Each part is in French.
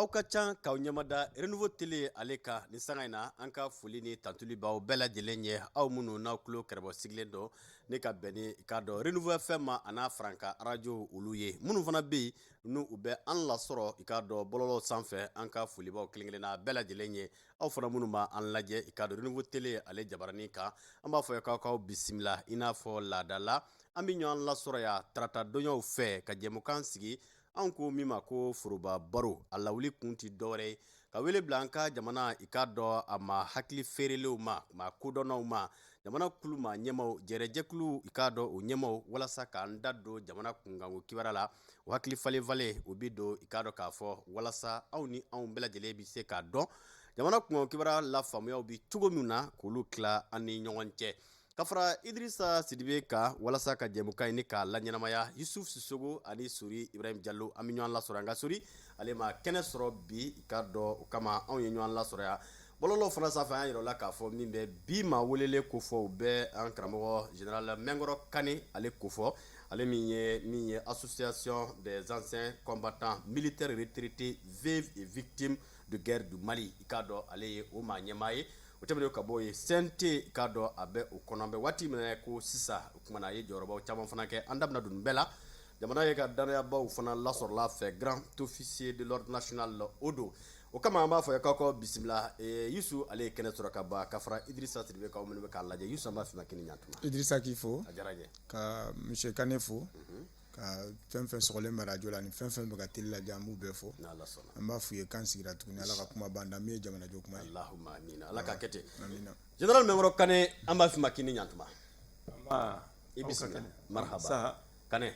aw ka can k'aw ɲɛmada renouveau télé ale kan ni sanga in na an ka foli ni tantuli b'aw bɛɛ lajɛlen ye aw minnu n'aw tulo kɛrɛbɔ sigilen don ne ka bɛn ni k'a dɔn renouveau fm ma a n'a faranka radio olu ye minnu fana bɛ yen n'u bɛ an lasɔrɔ i k'a dɔn bɔlɔlɔ sanfɛ an ka foli b'aw kelen kelenna bɛɛ lajɛlen ye aw fana minnu b'an lajɛ i k'a dɔn renouveau télé ale jabaranin kan an b'a fɔ k'aw bisimila i n'a fɔ laada la an bɛ ɲɔgɔn lasɔrɔ yan tarata doɲɔw fɛ ka jɛmukan sigi an ko min ma ko foroba baro a lawuli kun ti dɔwɛrɛ ye ka wele bila an ka jamana i k'a dɔn a ma hakili feerelew ma kodɔnnaw ma jamana kulu ma ɲɛmaw jɛrɛjɛkulu i k'a dɔn o ɲɛmaw walasa k'an da don jamana kunkanko kibaruya la o hakili falen o bi don i k'a dɔn k'a fɔ walasa aw ni anw bɛɛ lajɛlen bi se k'a dɔn jamana kunkanko kibaruya la faamuyaw bi cogo min na k'olu tila an ni ɲɔgɔn cɛ ka fara Idrissa Sidibe kan walasa ka jɛmukan in ni k'a laɲɛnamaya Yusuf Sisogo ani Sori Ibrahim Diallo an bɛ ɲɔgɔn lasɔrɔ an ka Sori ale ma kɛnɛ sɔrɔ bi i ka dɔn o kama anw ye ɲɔgɔn lasɔrɔ yan bɔlɔlɔ fana sanfɛ an yɛrɛ la k'a fɔ min bɛ bi maa welele ko fɔ u bɛ an karamɔgɔ général Mɛnkɔrɔ Kane ale ko fɔ ale min ye association des anciens combattants militaires retraités veuves et victimes de guerre du Mali i ka dɔn ale ye o maa ɲɛmaa ye o tɛmɛnen ka bɔ ye CNT k'a dɔn a bɛ o kɔnɔ bɛ waati min na ko sisan o kumana a ye jɔyɔrɔbaw caman fana kɛ an da bɛna don bɛɛ la jamana ye ka danayabaw fana lasɔrɔla fɛ grand officier de l'ordre national o don o kama an b'a fɔ k'aw bisimila Yusu ale ye kɛnɛ sɔrɔ ka ban ka fara Idrissa Sidibe k'aw minnu bɛ k'a lajɛ Yusu an b'a fɛ kini ɲantuma Idrissa k'i fo a diyara n ye ka monsieur Kane fo ka fɛn fɛn sɔgɔlen bɛ radio la ni fɛn fɛn bɛ ka télé lajɛ an b'u bɛɛ fɔ an b'a f'u ye kan sigira tuguni ala ka kuma banda min ye jamanajɔ kuma ye Allahumma amina ala ka kɛ ten général Mɛnkɔrɔ Kane an b'a fɛ ma kini ɲantuma i bisimila marhaba Kane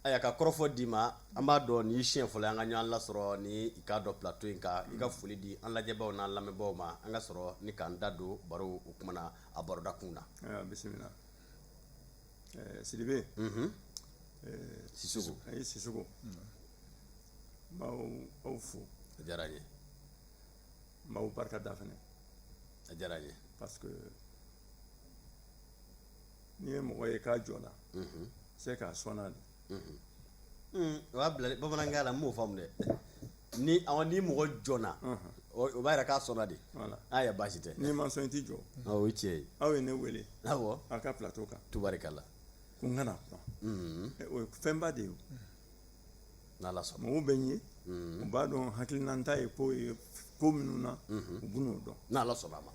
aya ka kɔrɔfɔ di ma an b'a dɔn ni siɲɛ fɔlɔ an ka ɲɔgɔn lasɔrɔ ni i k'a dɔn plateau in kan i ka foli di an lajɛbaw n'an lamɛnbaw ma an ka sɔrɔ ni k'an da don baro o kumana a baroda kun na bisimila Sidibe Sissogo ayi Sissogo m'aw fo a diyara n ye m'aw barika da fɛnɛ a diyara n ye parce que n'i ye mɔgɔ ye k'a jɔla c'est k'a sɔnna de o y'a bila bamanankan la n m'o faamu dɛ ni mɔgɔ jɔnna o b'a yira k'a sɔnna de a ye baasi tɛ n'i ma sɔn i t'i jɔ o ye tiɲɛ ye aw ye ne wele awɔ a ka plateau kan tubarikala ko n kana kuma o ye fɛnba de ye n'Ala sɔnna mɔgɔw bɛ n ye u b'a dɔn hakilinanta ye ko ye ko minnu na u b'u dɔn n'Ala sɔnna a ma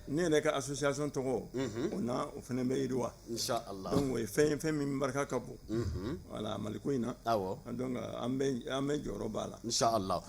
ne yɛrɛ ka association tɔgɔ o na o fɛnɛ bɛ yiriwa inchallah donc o ye fɛn ye fɛn min barika ka bon voilà maliko in na awɔ donc an bɛ jɔyɔrɔ b'a la inchallah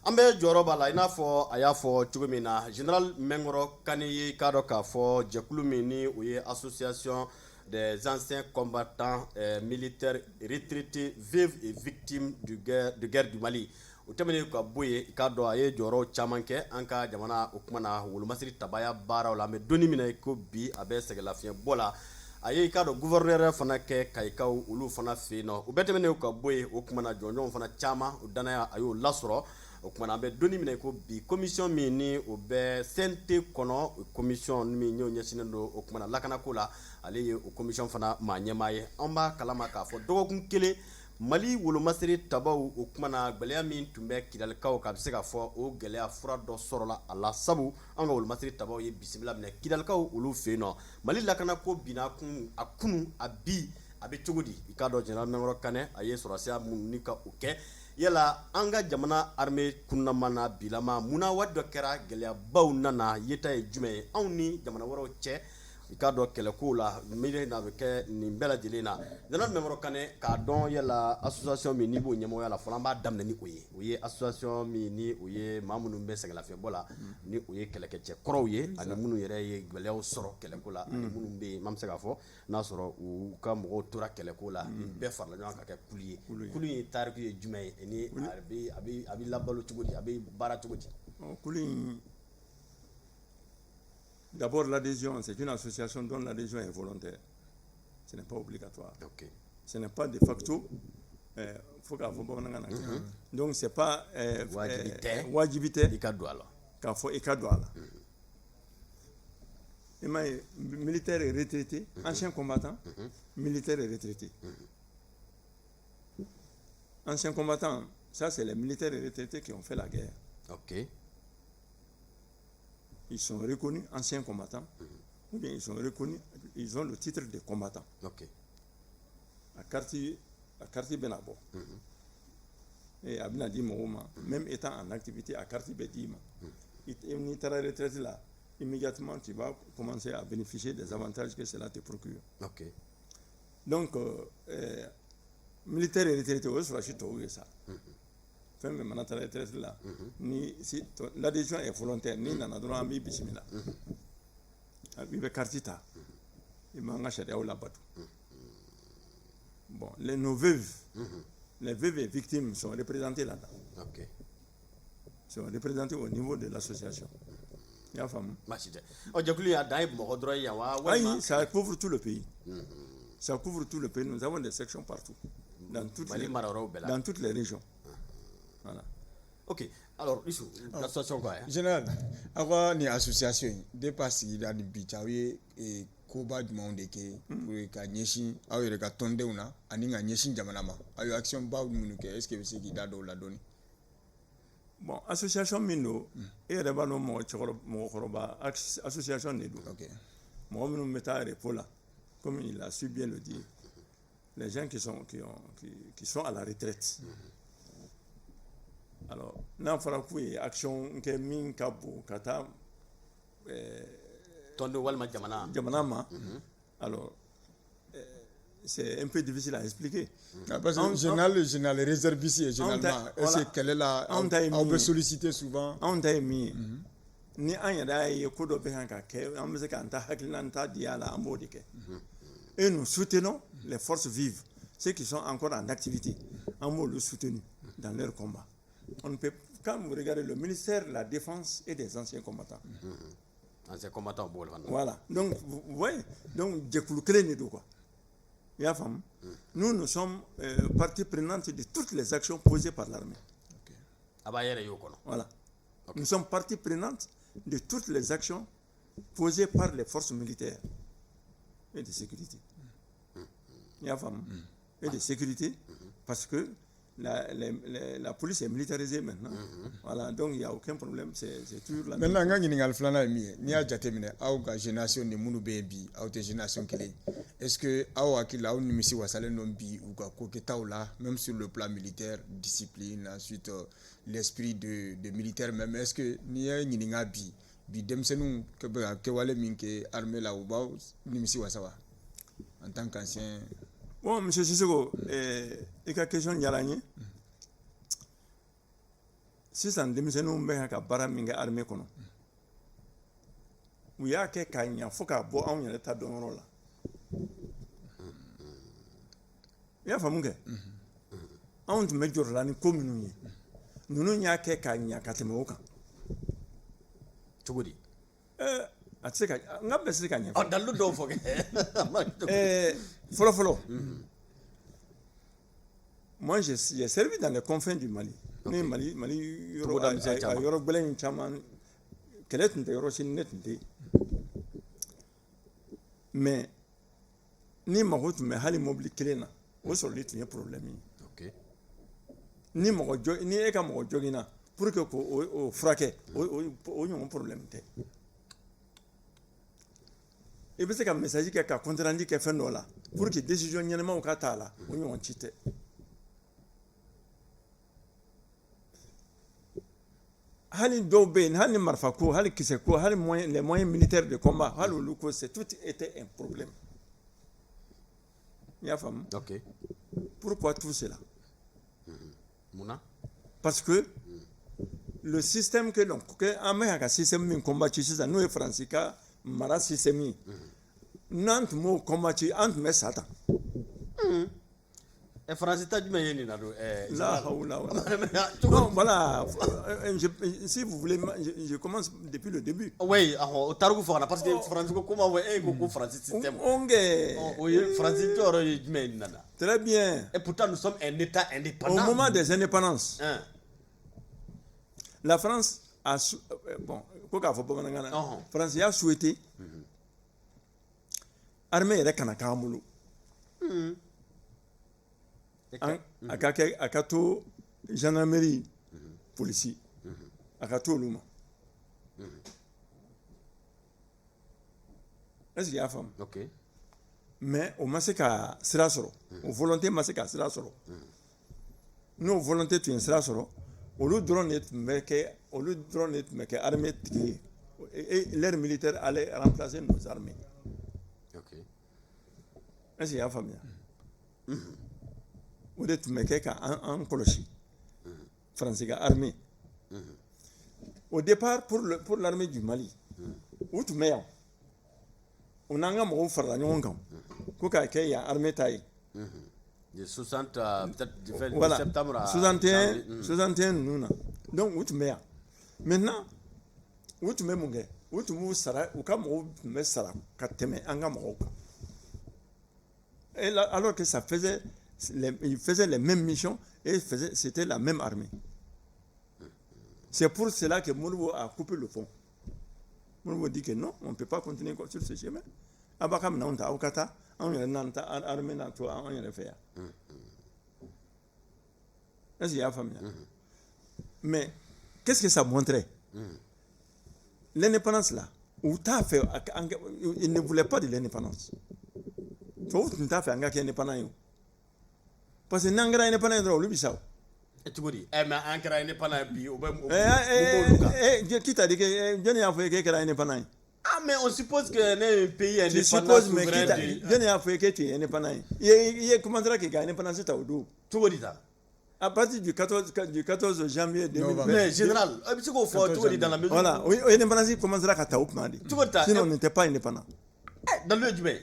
an bɛ jɔyɔrɔ b'a la i n'a fɔ a y'a fɔ cogo min na général Mɛnkɔrɔ Kane ye k'a dɔn k'a fɔ jɛkulu min ni o ye association des anciens combattants militaires retraités veuves et victimes de guerre du Mali o tɛmɛnen ka bɔ yen i k'a dɔn a ye jɔyɔrɔ caman kɛ an ka jamana o kuma na wolomasiri tabaya baaraw la an bɛ donni min na ko bi a bɛ sɛgɛlafiɲɛbɔ la a ye i k'a dɔn gouverneur fana kɛ kayikaw olu fana fɛ yen nɔ o bɛɛ tɛmɛnen ka bɔ yen o kuma na jɔnjɔnw fana caman o danaya a y'o lasɔrɔ o kuma na an bɛ donni min na ko bi commission min ni o bɛ CNT kɔnɔ commission min y'o ɲɛsinnen don o kuma na lakanako la ale ye o commission fana maa ɲɛmaa ye an b'a kalama k'a fɔ dɔgɔkun kelen Mali wolomasiri tabaw o kuma na gɛlɛya min tun bɛ Kidalikaw ka bɛ se ka fɔ o gɛlɛya fura dɔ sɔrɔla a la sabu an ka wolomasiri tabaw ye bisimila minɛ Kidalikaw olu fɛ yen nɔ Mali lakanako binna a kunu a bi a bɛ cogo di i k'a dɔn général Mɛnkɔrɔ Kane a ye sɔrɔsiya minnu ni ka o kɛ yala an ka jamana armée kunnama na bilama munna waati dɔ kɛra gɛlɛyabaw nana yeta ye jumɛn ye anw ni jamana wɛrɛw cɛ i k'a dɔn kɛlɛkow la miiri n'a bɛ kɛ nin bɛɛ lajɛlen na général Mɛnkɔrɔ Kane k'a dɔn yala association min n'i b'o ɲɛmɔgɔya la fɔlɔ an b'a daminɛ ni o ye association min ni o ye maa minnu bɛ sɛgɛlafiɲɛbɔ la ni o ye kɛlɛkɛcɛ kɔrɔw ye ani minnu yɛrɛ ye gɛlɛyaw sɔrɔ kɛlɛko la ani minnu bɛ yen n'an bɛ se k'a fɔ n'a sɔrɔ u ka mɔgɔw tora kɛlɛko la ni bɛɛ farala ɲɔgɔn kan ka kɛ kulu ye kulu in tariku ye jumɛn ye ni a bɛ labalo cogo di a bɛ baara cogo di kulu in d'abord, l'adhésion, c'est une association dont l'adhésion est volontaire. Ce n'est pas obligatoire. Okay. Ce n'est pas de facto. Donc, ce n'est pas wajibité. K'a fɔ i ka don a la. I m'a ye militaire et retraité, ancien combattant, militaire et retraité. Ancien combattant, Ça, c'est les militaires retraités qui ont fait la guerre. Ok. Ils sont reconnus anciens combattants, ou bien ils sont reconnus, ils ont le titre de combattant. Ok. À quartier Benabo. Et Abina dit même étant en activité à quartier Bedima, il est retraité là. Immédiatement, tu vas commencer à bénéficier des avantages que cela te procure. Ok. Donc, militaire et retraité, ça. Femme maintenant retraité là. Ni si l'adhésion est volontaire, ni n'en a droit à mi bismillah. Il va cartita. Il m'a engagé à la bateau. Bon, nos veuves, les veuves et victimes sont représentées là-dedans. Ok. Sont représentées au niveau de l'association. Il y a femme. Ça couvre tout le pays. Ça couvre tout le pays. Nous avons des sections partout. Dans toutes les régions. Voilà. Ok. Alors, l'association quoi? Général, avoir une association, dépassé dans le bichawi et koba du monde qui pour que nyeshi, awe reka tonde una, aninga nyeshi jamanama. Ayo action ba munuke, est-ce que c'est qui dado la donne? Bon, association mino, et rebano mo choroba, association nedo. Ok. Moi, nous mettons à l'épaule, comme il a su bien le dire. Les gens qui sont à la retraite. Alors, n'a pas fait action que min kabu kata Tondo walma jamanama. Alors, c'est un peu difficile à expliquer. Parce que général réserviste généralement, est-ce qu'elle est là, on peut solliciter souvent. On t'a mis. Ni an yɛrɛ ye ko dɔ bɛ kan ka kɛ an bɛ se k'an ta hakilina ta di a la an b'o de kɛ et nous soutenons les forces vives ceux qui sont encore en activité an b'olu soutenu dans leur combat. On ne peut, quand vous regardez le ministère de la Défense et des anciens combattants. Anciens combattants, voilà. Donc, vous voyez, donc, jɛkulu kelen de don quoi. Il y a femme. Nous sommes partie prenante de toutes les actions posées par l'armée. Voilà. Okay. Nous sommes partie prenante de toutes les actions posées par les forces militaires et de sécurité. Il y a femme. Et de sécurité, parce que la police est militarisée maintenant. Voilà, donc il n'y a aucun problème, c'est toujours la même. Maintenant, il y a une génération de Mounou Bébi, une génération qui est. Est-ce que même sur le plan militaire, discipline, ensuite l'esprit de militaire même, est-ce que il y a une en tant qu'ancien. Bon, M. Sissoko, il y a une question. Si ça ne démissionne pas, il y a une armée. Il y a quelqu'un qui a fait un état de rôle. Il y a une femme on te met dans la commune. Nous n'avons pas quelqu'un qui a fait un moi, j'ai servi dans les confins du Mali. Okay. Mali, mais ni ma route mais hali mobile kelena o so lit ni problème. OK. Ni mo jo ni e ka mo jogina pour que o fraquer o yon problème té. Et bien c'est comme message qui a compte rendu qui fait là pour que décision nyama o ka ta là o yon chité. Hali Dobé, Hali Marfako, Hali Kiseko, Hali les moyens militaires de combat, Hali Luko, tout était un problème. Il y a femme. Ok. Pourquoi tout cela? Mouna? Parce que le système que l'on a mis un système de combat, c'est nous et Francisca, Mara système. Nantes mot combat, entre mes Satan. Et Francisca, tu m'as dit là, non, voilà. Si vous voulez, je commence depuis le début. Oui, parce que Francisco, comment est Francis système? Très bien. Et pourtant, nous sommes un État indépendant. Au moment des indépendances, la France a France a souhaité armée de Kanakamoulou. Akato gendarmerie policier a ka to olu ma est-ce qu'il y a femme ok mais o ma se ka sira sɔrɔ o volonté ma se ka sira sɔrɔ n'o volonté tun ye sira sɔrɔ olu dɔrɔn de tun bɛ kɛ armée tigi ye et l'air militaire allait remplacer nos armées ok est-ce qu'il y a faamuya o de tun bɛ kɛ ka an kɔlɔsi faransi ka armée au départ pour l'armée du Mali u tun bɛ yan u n'an ka mɔgɔw farala ɲɔgɔn kan ko k'a kɛ yan armée ta ye de 60 peut-être du fait voilà. de septembre à 61 ninnu na donc u tun bɛ yan maintenant u tun bɛ mun kɛ u tun b'u sara u ka mɔgɔw tun bɛ sara ka tɛmɛ an ka mɔgɔw kan et là, alors que ils faisaient les mêmes missions et c'était la même armée. C'est pour cela que Modibo a coupé le pont. Modibo dit que non, on ne peut pas continuer sur ce chemin. Abakam na unta aukata, on y nanta armée na toi, on y fait. Est-ce qu'il y a famille? Mais qu'est-ce que ça montrait? L'indépendance là, où t'as fait, il ne voulait pas de l'indépendance. Faut que tu as fait un gars qui est indépendant. Parce que n'engrais indépendant dans le Bissau. et tu dis mais en kɛra indépendant bi o bɛ Qui t'a dit que Johnny a fait qu'il est indépendant? ah mais on suppose que un pays est Tu indépendant supposes, mais Johnny a fait que tu es indépendant. Il commencera qu'il est indépendant, c'est au dos. tu dis ça À partir du 14 janvier 2020. mais général a bɛ se k'o fɔ tu dis dans la mesure Voilà, oui, l'indépendance commencera à Taoukmadi. Sinon, on n'était pas indépendant. dans le jumɛn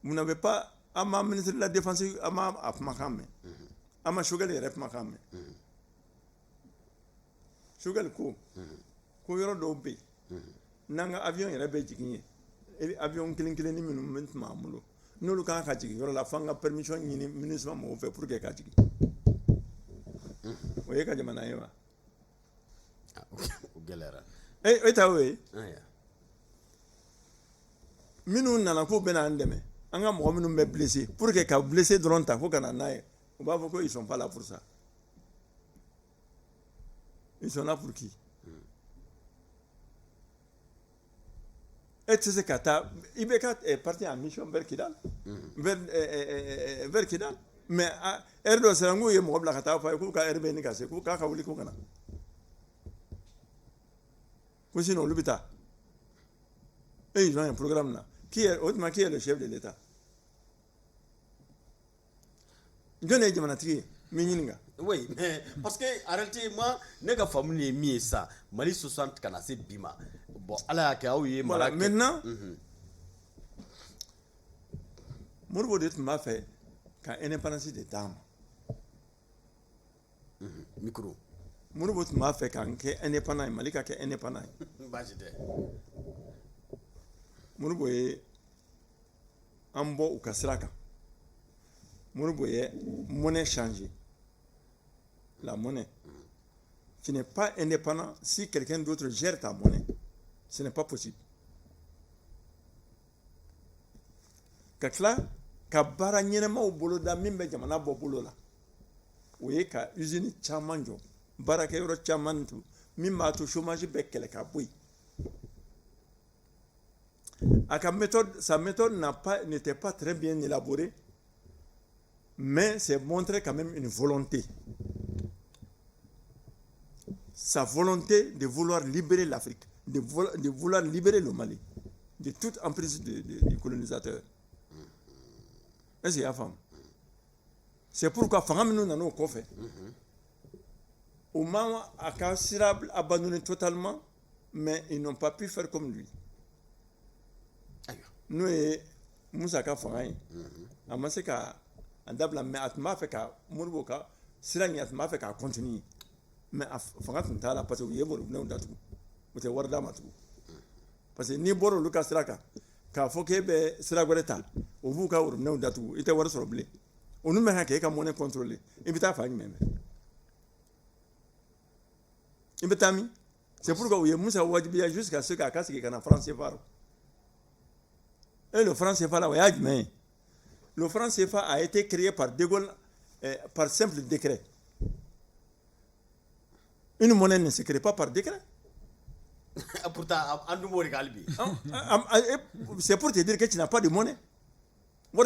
Vous n'avez pas à ma ministre de la Défense, à ma Makame, à ma Chogal et Makame. Chogal ko, ko yoro do be. Nanga avion et rebe jigni. Avion killing ni minute mamulo. No luka ka jigi yoro la fanga permission ni ministre mo fait pour que ka jigi. Oye ka jamana yewa. o gɛlɛyara Eh tawe. aya Minnu nana ko bɛna an dɛmɛ an ka mɔgɔ minnu bɛ blessé pour que ka blessé dɔrɔn ta ko ka na n'a ye u b'a fɔ ko ils sont pas là pour ça ils sont là pour qui e tɛ se ka taa i bɛ ka parti en mission vers Kidal vers Kidal mais heure dɔ sera n k'u ye mɔgɔ bila ka taa fɔ a ye k'u ka heure bɛ ɲini ka se k'u k'a ka wuli ko ka na ko sinon olu bɛ taa et ils ont un programme là. Qui est le chef de l'État? Johnny Jamanatri, Mininga. oui mais parce que en réalité moi ne ka famille ye min ye sa Mali 60 kana se bi ma bon ala y'a kɛ aw ye Voilà, mara kɛ maintenant, Modibo de tun b'a fɛ ka indépendance de d'a ma. micro Modibo tun b'a fɛ k'an kɛ indépendant ye, Mali ka kɛ indépendant ye. baasi tɛ Modibo ye an bɔ u ka sira kan. Modibo ye monnaie changé. La monnaie. Tu n'es pas indépendant si quelqu'un d'autre gère ta monnaie. Ce n'est pas possible. Ka tila ka baara ɲɛnɛmaw boloda min bɛ jamana bɔ bolo la. O ye ka usine caman jɔ. Baarakɛyɔrɔ caman tu min b'a to chômage bɛ kɛlɛ ka bɔ yen. Sa méthode n'était pas très bien élaborée, mais c'est montré quand même une volonté. Sa volonté de vouloir libérer l'Afrique, de vouloir libérer le Mali, de toute emprise du colonisateur. Est-ce qu'il y a femme? C'est pourquoi Fangamino n'a pas fait. Au moment où abandonné totalement, mais ils n'ont pas pu faire comme lui. Nous et Moussa ka fanga ye a ma se ka a dabila mais a tun b'a fɛ ka Modibo ka sira ɲɛ a tun b'a fɛ k'a continuer mais a fanga tun t'a la parce que u ye worobinɛw datugu u tɛ wari d'a ma tugun parce que n'i bɔra olu ka sira kan k'a fɔ k'e bɛ sira wɛrɛ ta u b'u ka worobinɛw datugu i tɛ wari sɔrɔ bilen olu mɛ k'e ka monnaie contrôler i bɛ taa fa jumɛn fɛ i bɛ taa min c'est pourquoi u ye Moussa wajibiya jusqu'à ce k'a ka sigi ka na France CFA. Et le franc CFA là, le franc CFA a été créé par De Gaulle par simple décret. Une monnaie ne se crée pas par décret. Pourtant, C'est pour te dire que tu n'as pas de monnaie. Faut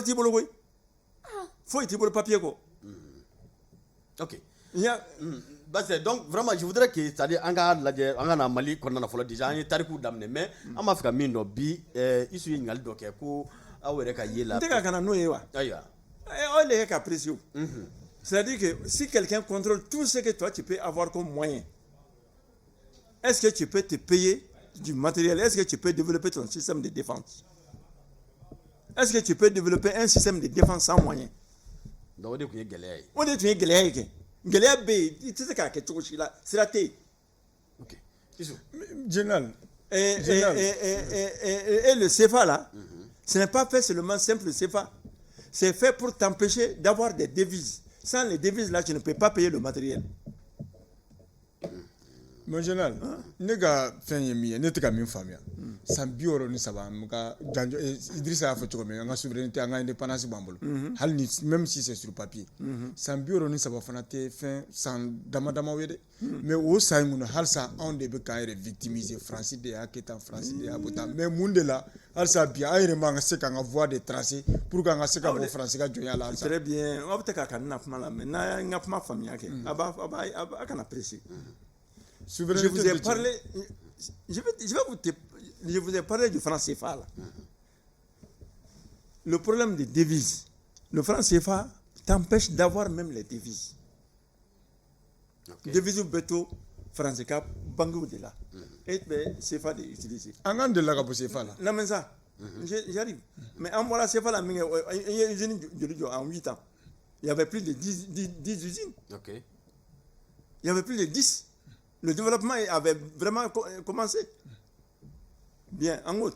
que papier. Ok. Il y a, Donc, vraiment, je voudrais que, c'est-à-dire, en Mali, qu'on a fait déjà, un tarikou d'amener, mais en Afrique, mino, bi, ici, il y a le docker, pour avoir la. C'est-à-dire que si quelqu'un contrôle tout ce que toi tu peux avoir comme moyen, est-ce que tu peux te payer du matériel? Est-ce que tu peux développer ton système de défense? Est-ce que tu peux développer un système de défense sans moyens? Donc, on est galère. On est une galère. Galère B, tu sais qu'à quelque chose là, c'est la T. Ok. Général. Et le CFA là, ce n'est pas fait seulement simple CFA. C'est fait pour t'empêcher d'avoir des devises. Sans les devises là, tu ne peux pas payer le matériel. Mon général, ne ga fen yemi ne te ka min famia. San bioro ni saba muka janjo Idrissa a fait cogo min nga souveraineté nga indépendance bambolo. Hal ni même si c'est sur papier. San bioro ni saba fana te fin san dama wede. Mais au sai mun hal sa on de be kaire victimiser France de ya ketan France de ya bota. Mais mun de la hal sa bien ayre ma nga se ka nga voie de tracé pour ka nga se ka bo France ka jonya la. Très bien. On va te ka na fama la mais na nga fama famia ke. Aba kana apprécier. Je vous ai parlé, je vous ai parlé du franc CFA là. Le problème des devises, le franc CFA t'empêche d'avoir même les devises. Devises ou béto, franc CFA, bango de là. Et bien, CFA d'utiliser. En de la pour CFA là. Non mais ça, j'arrive. Mais en voilà CFA là, il y a une usine en 8 ans. Il y avait plus de 10 usines. Ok. Il y avait plus de 10. Le développement avait vraiment commencé. Bien, en gros,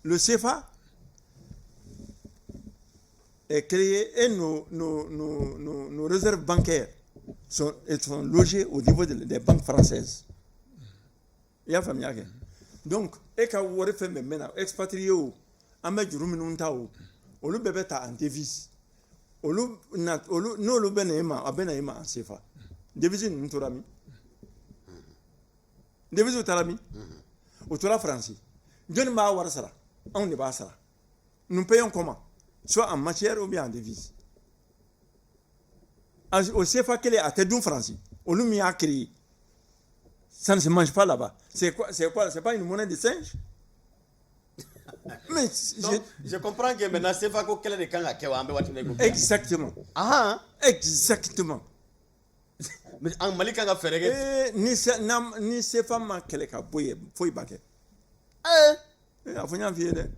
le CFA est créé et nos réserves bancaires sont logées au niveau des banques françaises. Il y a famille. Donc, et quand vous avez fait maintenant, expatrié ou amé du ruminunta ou le bébé en devise. Ou le benema en CFA. Devise nous torami. Devise au tarami. Au tora français. Dieu ne m'a pas ça. On ne pas ça. Nous payons comment? Soit en matière ou bien en devise. Au CFA qu'elle est à tête d'un français. Au lieu de créé. Ça ne se mange pas là-bas. C'est quoi? C'est pas une monnaie de singe? Mais je comprends que maintenant c'est pas quel est le cas à exactement. Ah, exactement. Mais en Mali quand on fait ni c'est pas ma quel cas boye faut y baquer. A faut y virer.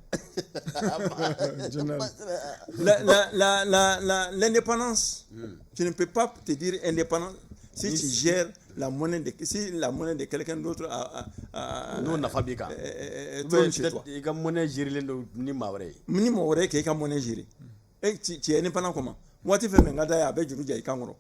L'indépendance, tu ne peux pas te dire indépendant si tu gères la monnaie de quelqu'un d'autre nous on a fabriqué. Il y a monnaie gérée ni mavré. Ni mavré qui est monnaie gérée. Et tu es indépendant comment? Moi tu fais mengada avec du rouge kangoro.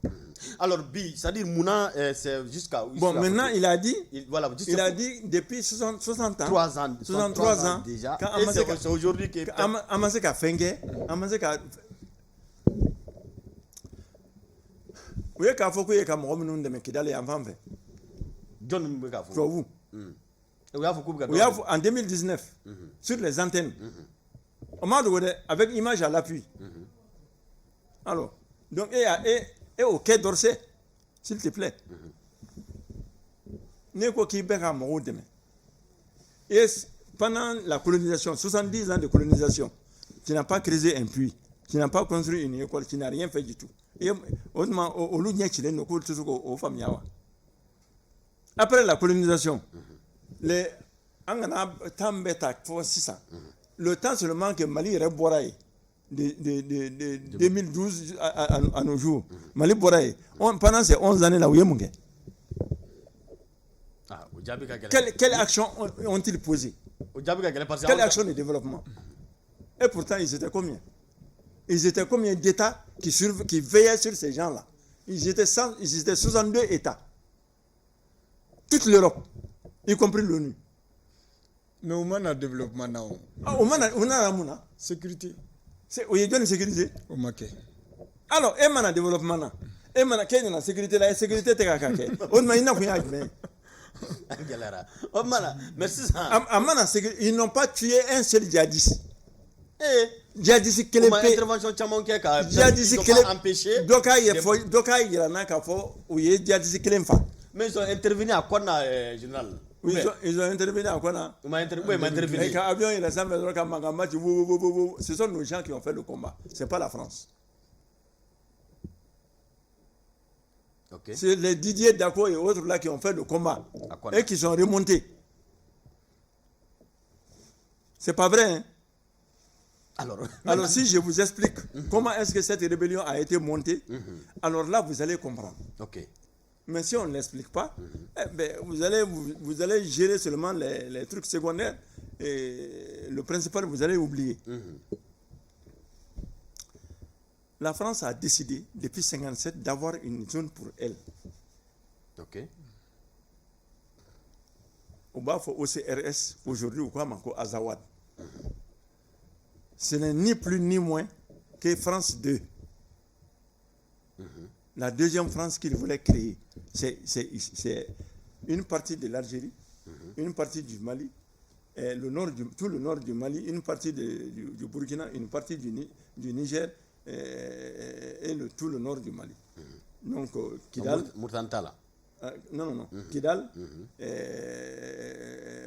Alors bi, c'est-à-dire Mouna c'est jusqu'à bon maintenant il a dit il a dit depuis 60 ans 63 ans déjà et c'est aujourd'hui que amaze ka fenge amaze ka oui ka foko ye ka mo minu ndeme kidale ya mfamfe John Mbeka foko pour vous oui en 2019 sur les antennes on m'a donné avec image à l'appui. Alors donc et au Quai d'Orsay, s'il te plaît. Et pendant la colonisation, 70 ans de colonisation, tu n'as pas creusé un puits, tu n'as pas construit une école, tu n'as rien fait du tout. Et après la colonisation, le temps seulement que Mali est boraï. De 2012 à nos jours. Mali Boraï, pendant ces 11 années là, où est quelle action ont-ils posé? Quelle action de développement? Et pourtant, ils étaient combien? Ils étaient combien d'États qui veillaient sur ces gens-là? Ils étaient 62 États. Toute l'Europe, y compris l'ONU. Mais on a un développement là. On a sécurité. C'est où il y a une sécurité. Au Maquet. Alors, et maintenant développement là. Et maintenant quelle est la sécurité là? La sécurité t'es qu'à on m'a dit non qu'il y a bien. Galera. Oh mana, merci ça. Amana ils n'ont pas tué un seul djihadiste. Eh, Djihadiste comment kelempe. intervention chamon ke ka Djihadiste ils ont kelempe. pas empêché. Doka y a na ka fo où il y a djihadiste kelemfa. Mais ils ont intervenu à quoi na général? Ils ont intervenu à quoi là? Ils m'ont intervenu. Et quand avion il a semblé ce sont nos gens qui ont fait le combat. C'est pas la France. OK. C'est les Didier Dako et autres là qui ont fait le combat et qui sont remontés. C'est pas vrai. Hein? Alors si je vous explique comment est-ce que cette rébellion a été montée, alors là vous allez comprendre. OK. Mais si on ne l'explique pas, eh ben, vous allez gérer seulement les trucs secondaires et le principal vous allez oublier. La France a décidé depuis 1957 d'avoir une zone pour elle. OK. Au bas, il faut OCRS aujourd'hui ou quoi, Manko Azawad. Ce n'est ni plus ni moins que France 2. La deuxième France qu'il voulait créer, c'est une partie de l'Algérie, une partie du Mali, et tout le nord du Mali, une partie du Burkina, une partie du Niger et tout le nord du Mali. Donc, Kidal. Mourtantala. Non. Kidal,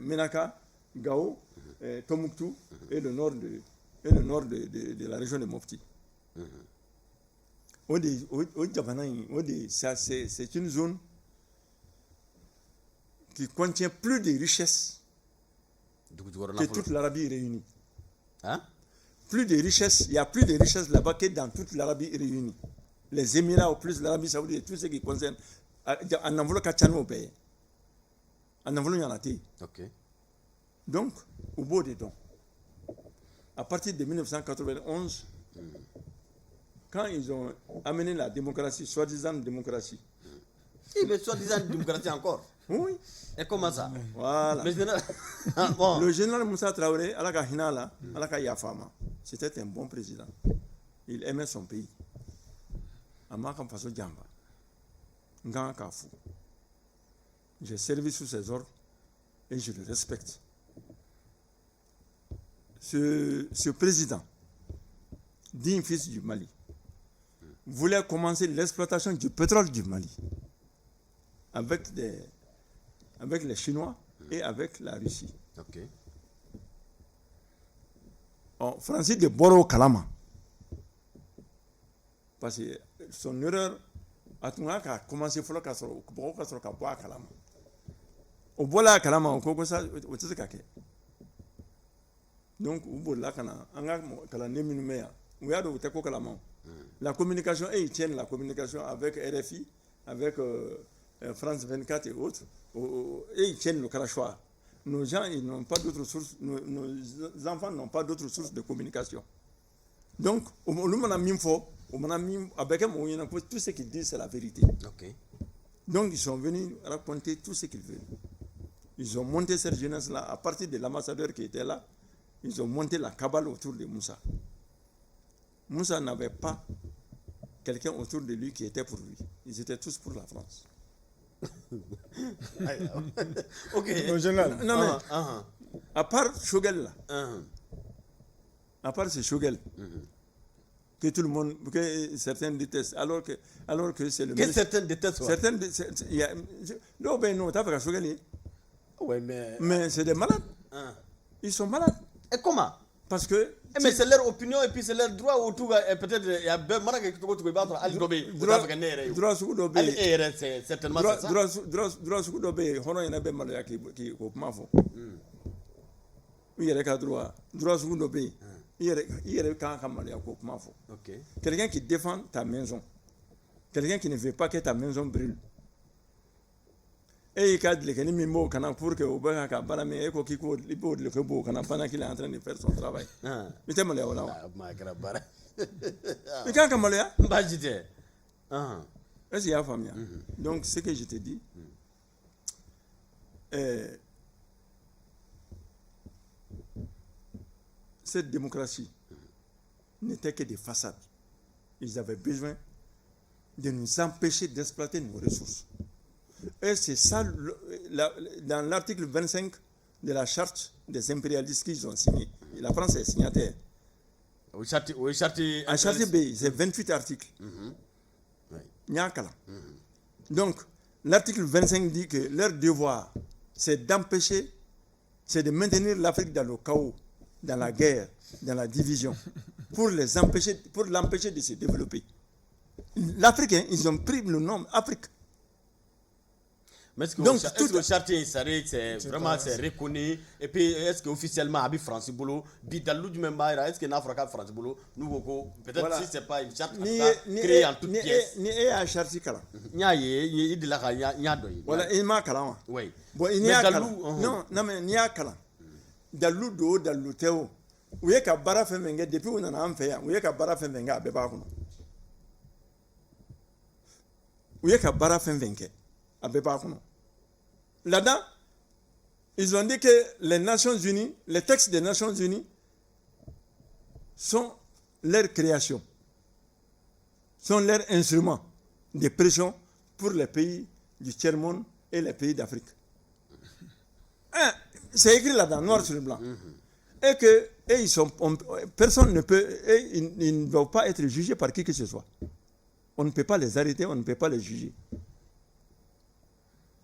Menaka, Gao, Tombouctou et le nord de la région de Mopti. C'est une zone qui contient plus de richesses que toute l'Arabie réunie. Hein? Plus de richesses, il y a plus de richesses là-bas que dans toute l'Arabie réunie. Les Émirats, ou plus l'Arabie Saoudite, tout ce qui concerne. En enveloppe Kachano au pays. En enveloppe Yanati. OK. Donc, au bout des dons, à partir de 1991, quand ils ont amené la démocratie, soi-disant démocratie. Mais soi-disant démocratie encore. Oui. Et comment ça? Voilà. Mais bon. Le général Moussa Traoré, Alaka Hinala, Alaka Yafama, c'était un bon président. Il aimait son pays. Amaka Faso Djamba. Nga Kafu. J'ai servi sous ses ordres et je le respecte. Ce président, digne fils du Mali, voulait commencer l'exploitation du pétrole du Mali avec les Chinois et avec la Russie. OK. Francis de Boro Kalama. Parce que son erreur a commencé à Kalama. Au Bola Kalama, au Kokosa, au Tizakake. Donc, au Bola Kana, Anga Kalanemia, où il y a de Kalama. La communication, et ils tiennent la communication avec RFI, avec France 24 et autres, et ils tiennent le Karachoir. Nos gens, ils n'ont pas d'autres sources, nos enfants n'ont pas d'autres sources de communication. Donc, avec tout ce qu'ils disent, c'est la vérité. OK. Donc, ils sont venus raconter tout ce qu'ils veulent. Ils ont monté cette jeunesse-là, à partir de l'ambassadeur qui était là, ils ont monté la cabale autour de Moussa. Moussa n'avait pas quelqu'un autour de lui qui était pour lui. Ils étaient tous pour la France. OK. Au général. Non, mais, à part Shogel là, à part ce Shogel, que tout le monde, que certains détestent, alors que c'est le que certains détestent. Non, ben non, t'as fait Shogel. Ouais, mais c'est des malades. Ils sont malades. Et comment? Parce que. Mais c'est leur opinion et puis c'est leur droit ou tout. Peut-être il y a bien mal que tu vas aller droit sous le bé. C'est certainement ça. Droit sous le bé. On a un bé mal qui au mafo. Il y a des droit sous le bé. Il y a des cas comme mal au mafo. Quelqu'un qui défend ta maison. Quelqu'un qui ne veut pas que ta maison brûle. Et il cadre les mimo kana pour que au bas ka bana me eko kiko libo le kebo kana pendant qu'il est en train de faire son travail. Mais t'es malé wala. Ma grabara. Mais quand comme malé? Bah j'étais. Est-ce qu'il y a famille? Donc ce que je te dis cette démocratie n'étaient que des façades. Ils avaient besoin de nous empêcher d'exploiter nos ressources. Et c'est ça, dans l'article 25 de la charte des impérialistes qu'ils ont signé. Et la France est signataire. O charte En charte B, c'est 28 articles. Oui. Nyakala. Donc, l'article 25 dit que leur devoir, c'est d'empêcher, c'est de maintenir l'Afrique dans le chaos, dans la guerre, dans la division, pour l'empêcher de se développer. L'Africain, ils ont pris le nom Afrique. Mais est-ce que Donc, le chartier c'est vraiment c'est reconnu et puis est-ce que officiellement à France Bolo bidalou du même baira est-ce que n'Afrique France Bolo nous peut-être Voilà. si c'est pas une charte créée en toute pièce ni à charte kala. nya ye il la nya do Voilà, il m'a kala. oui Bon, il n'y a kala. Non, mais il n'y a kala. Dalu do dalu teo. Où est-ce que bara fait menga depuis on en a fait où est-ce que bara fait menga beba kuno. Où est-ce que bara fait menga à beba kuno. Là-dedans, ils ont dit que les Nations Unies, les textes des Nations Unies sont leur création, sont leur instrument de pression pour les pays du tiers-monde et les pays d'Afrique. C'est écrit là-dedans, noir sur blanc. Et que personne ne peut, ils ne doivent pas être jugés par qui que ce soit. On ne peut pas les arrêter, on ne peut pas les juger.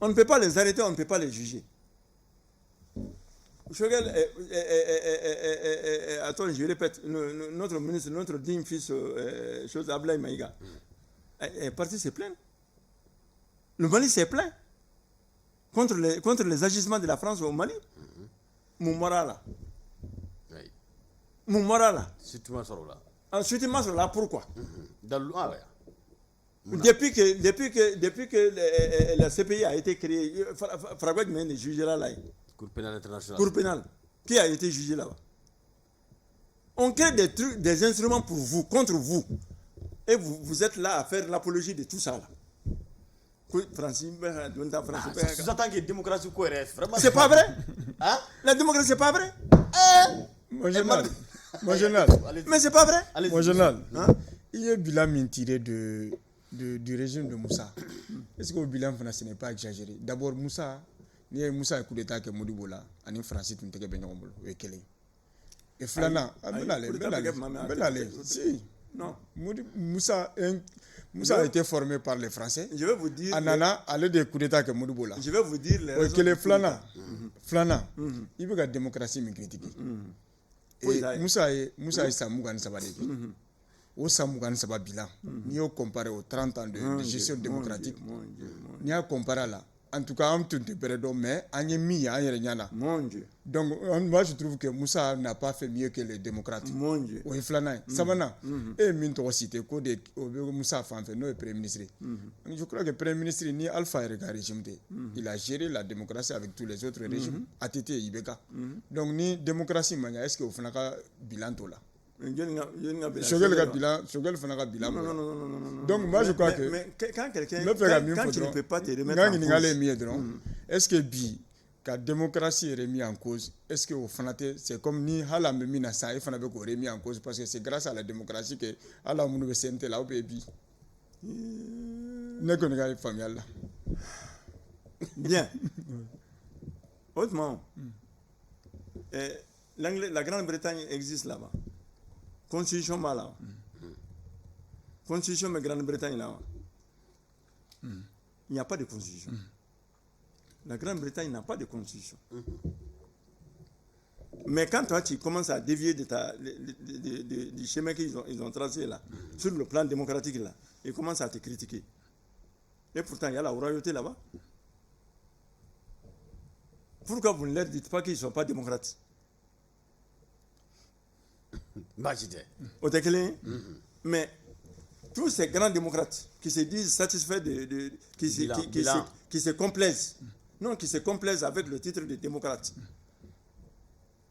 On ne peut pas les arrêter, on ne peut pas les juger. Attends, je répète, notre ministre, notre digne fils, chose Ablaye Maïga, est parti se plaindre. Le Mali s'est plaint contre les agissements de la France au Mali. Moumara là. Moumara là. Ensuite, il m'a là, pourquoi? Depuis que la CPI a été créée, Fragouet est jugé là. Cour pénale internationale. Cour pénale. Qui a été jugé là-bas? On crée des trucs, des instruments pour vous, contre vous. Et vous êtes là à faire l'apologie de tout ça là. Sous-entend que la démocratie cohérente, vraiment. C'est pas vrai? Hein? La démocratie, c'est pas vrai? Mon général. Mais c'est pas vrai? Mon général. Hein? Il y a un bilan tiré du régime de Moussa. Est-ce que le bilan, ce n'est pas exagéré? D'abord, Moussa, il y a Moussa coup d'État qui est Modibo là, en France, tu ne t'es pas bien et Flana, si. Non. Moussa a été formé par les Français. Je vais vous dire. Anana, allez des coups d'État que Modibo là. Je vais vous dire les raisons. Que les Flana, il veut que la démocratie me critique. Et Moussa est Samougan Sabadeki. Au Samougan Sababila, ni au comparé aux 30 ans de gestion démocratique, ni à comparer là. En tout cas, on ne peut pas mais on est mis à Yernyana. Mon Dieu. Donc, moi, je trouve que Moussa n'a pas fait mieux que les démocrates. Mon Dieu. Oui, Flana. Savana. Et Minto cité que Moussa a fait le Premier ministre. Je crois que le Premier ministre, ni Alpha et régime, il a géré la démocratie avec tous les autres régimes. ATT, Ibeka. Donc, ni démocratie, est-ce que vous faites un bilan là? Non. Donc moi je crois que quand quelqu'un quand tu ne peux pas te remettre en cause, est-ce que la démocratie est remise en cause? Est-ce que c'est comme ni Halam Minasa et Fanabe remis en cause parce que c'est grâce à la démocratie que Halam nous sente là au pays. Ne connais pas familial là. Bien. Autrement, la Grande-Bretagne existe là-bas. Constitution là. Constitution de Grande-Bretagne là. Il n'y a pas de constitution. La Grande-Bretagne n'a pas de constitution. Mais quand toi tu commences à dévier du chemin qu'ils ont tracé là, sur le plan démocratique là, ils commencent à te critiquer. Et pourtant il y a la royauté là-bas. Pourquoi vous ne leur dites pas qu'ils ne sont pas démocrates? Mais tous ces grands démocrates qui se disent satisfaits qui se complaisent, non, qui se complaisent avec le titre de démocrate.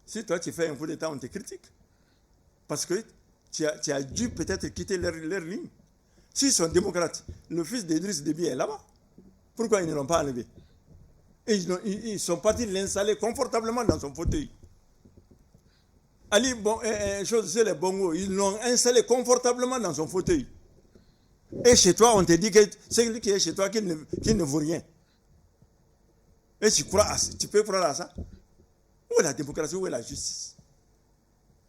Si toi tu fais un coup d'État, on te critique. Parce que tu as dû peut-être quitter leur ligne. S'ils sont démocrates, le fils d'Idriss Déby est là-bas. Pourquoi ils ne l'ont pas enlevé? Et ils sont partis l'installer confortablement dans son fauteuil. Ali, bon, c'est les bongos, ils l'ont installé confortablement dans son fauteuil. Et chez toi, on te dit que c'est lui qui est chez toi qui ne vaut rien. Et tu peux croire à ça? Où est la démocratie, où est la justice?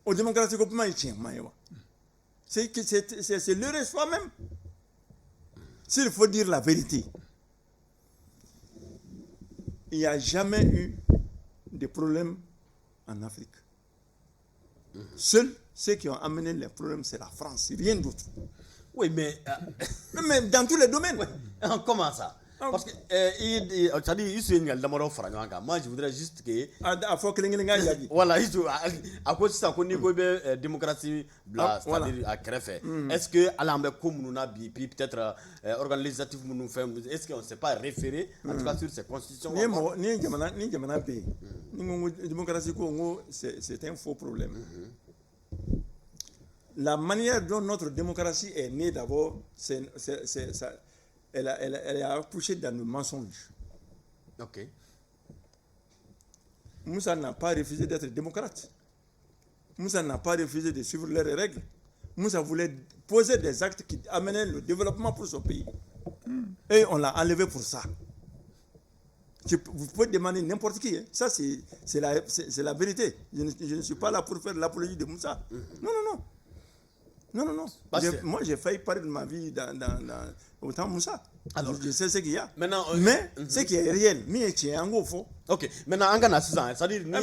Au démocratie, comment il tient? C'est l'heure soi-même. S'il faut dire la vérité, il n'y a jamais eu de problème en Afrique. Seuls ceux qui ont amené les problèmes, c'est la France, rien d'autre. Oui, mais... Mais dans tous les domaines. Comment ça? Parce que, c'est-à-dire, il se y d'abord au moi, je voudrais juste que... Voilà, à cause de ça, qu'on est démocratie, c'est-à-dire à Krefé. Est-ce que, à l'ambert comme nous avons, puis peut-être organisatif, nous faisons, est-ce qu'on ne s'est pas référé, en tout cas, sur ces constitutions? Démocratie, c'est un faux problème. La manière dont notre démocratie est née d'abord, elle a accouché dans le mensonge. Ok. Moussa n'a pas refusé d'être démocrate. Moussa n'a pas refusé de suivre leurs règles. Moussa voulait poser des actes qui amenaient le développement pour son pays. Et on l'a enlevé pour ça. Vous pouvez demander n'importe qui. Hein. Ça, c'est la vérité. Je ne suis pas là pour faire l'apologie de Moussa. Non. Moi, j'ai failli parler de ma vie au temps Moussa. Alors, je sais ce qu'il y a. Maintenant, mais ce qui est réel, ok. Maintenant, on a 6 ans. C'est-à-dire, non,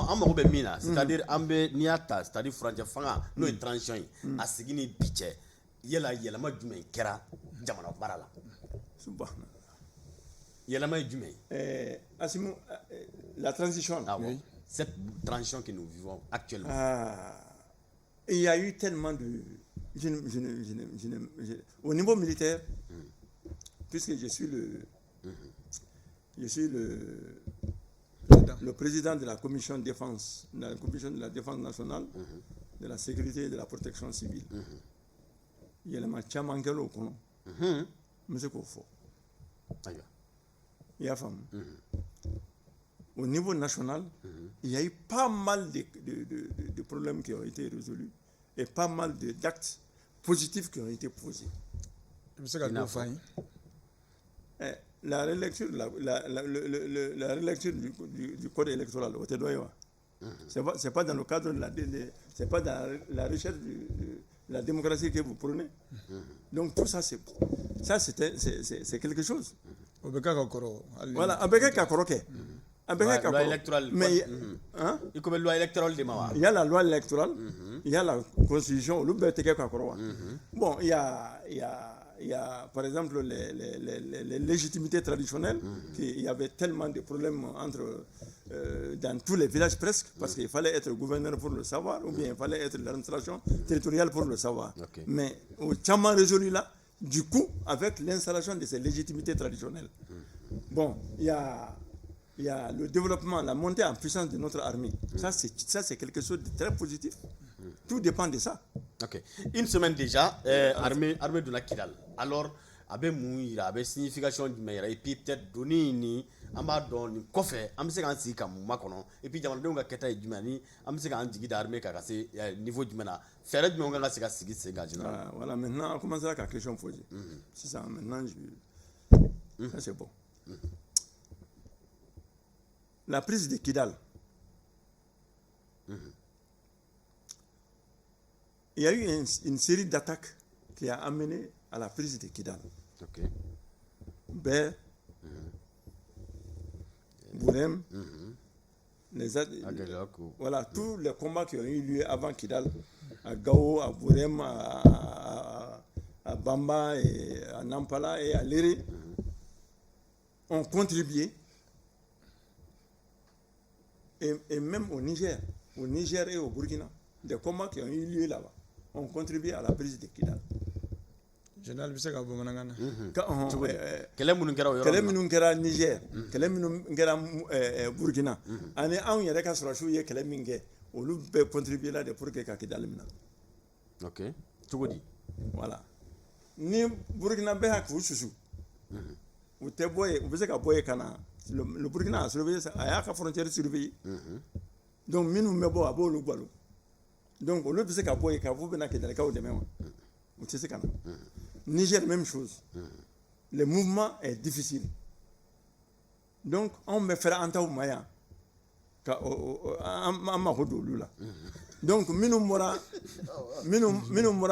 on m'a mina. C'est-à-dire, c'est-à-dire, François Fanga, nous, une transition. À ce qui n'est pitché. Yela, ma dume, kera, jamana barala. Yela, ma dume. Asimou, la transition. Ah oui. Cette transition que nous vivons actuellement. Il y a eu tellement de... au niveau militaire, puisque je suis le président de la commission de défense, de la commission de la défense nationale, de la sécurité et de la protection civile. Il y a le matcham en quel occasion, monsieur Kofo. Il y a femme. Au niveau national, il y a eu pas mal de problèmes qui ont été résolus et pas mal d'actes positifs qui ont été posés. La relecture, la relecture du code électoral, c'est pas dans le cadre de c'est pas dans la recherche de la démocratie que vous prenez. Donc tout ça, c'est quelque chose. Voilà, avec Kakoroke. Loi électorale. Mais il y a loi électorale. Il y a la loi électorale, il y a la constitution. Bon, il y a par exemple les légitimités traditionnelles. Il y avait tellement de problèmes dans tous les villages presque, parce qu'il fallait être gouverneur pour le savoir, ou bien il fallait être l'administration territoriale pour le savoir. Mais au Tchama résolu là, du coup, avec l'installation de ces légitimités traditionnelles. Bon, il y a le développement, la montée en puissance de notre armée. Ça, c'est quelque chose de très positif. Tout dépend de ça. Ok. Une semaine déjà, armée de la Kidal. Alors, avec mouira, avec signification du meilleur, et puis peut-être donner une donné coffre, on sait qu'un sika makono, et puis j'aimerais donc qu'être du mani, on sait qu'un digi d'armée qui a cassé niveau du mena. Faire du monde là, c'est qu'à sigi, c'est gagné. Voilà, maintenant, on commence à la question posée. C'est ça, maintenant, ça c'est bon. La prise de Kidal. Il y a eu une série d'attaques qui a amené à la prise de Kidal. Ber, Bourem, voilà, tous les combats qui ont eu lieu avant Kidal, à Gao, à Bourem, à Bamba, et à Nampala et à Léré, ont contribué. Et même au Niger et au Burkina, des combats qui ont eu lieu là-bas ont contribué à la prise de Kidal. Général Bissaka Bomanangana. Quel est Niger, quel est Burkina. Année un, il y a des cas sur la chouille, quel est Mingue, au loup peut contribuer là pour que Kidal. Ok, tout le monde. Voilà. Ni Burkina Behak ou Chouchou. Ou te boye, ou vous êtes à boye Kana. Le Burkina a surveillé, a la frontière surveillée. Donc, nous mettons à bord le ballon. Donc, au lieu de ce qu'il y a vous venez que dans le cas où demain, vous savez quand Niger, même chose. Le mouvement est difficile. Donc, on me fera un temps moyen. Donc, nous mora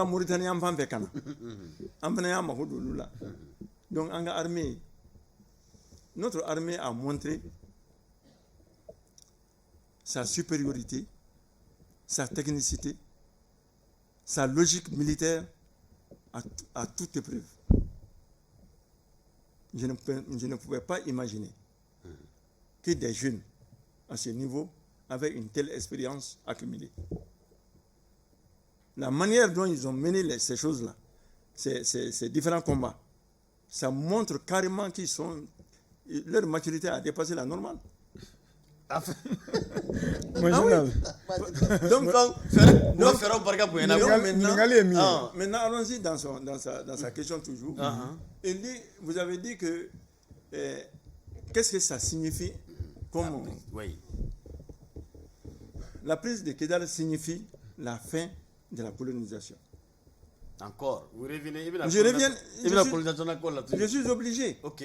Mauritanie en fan kana. Amfana mahudu lula. Donc, en armée, notre armée a montré sa supériorité, sa technicité, sa logique militaire à toute épreuve. Je ne pouvais pas imaginer que des jeunes à ce niveau avaient une telle expérience accumulée. La manière dont ils ont mené ces choses-là, ces différents combats, ça montre carrément leur maturité a dépassé la normale. Maintenant, allons-y dans sa question toujours. Il dit, vous avez dit que qu'est-ce que ça signifie comme la prise de Kidal signifie la fin de la colonisation. Encore, vous revenez. Je reviens. Je suis obligé. Ok.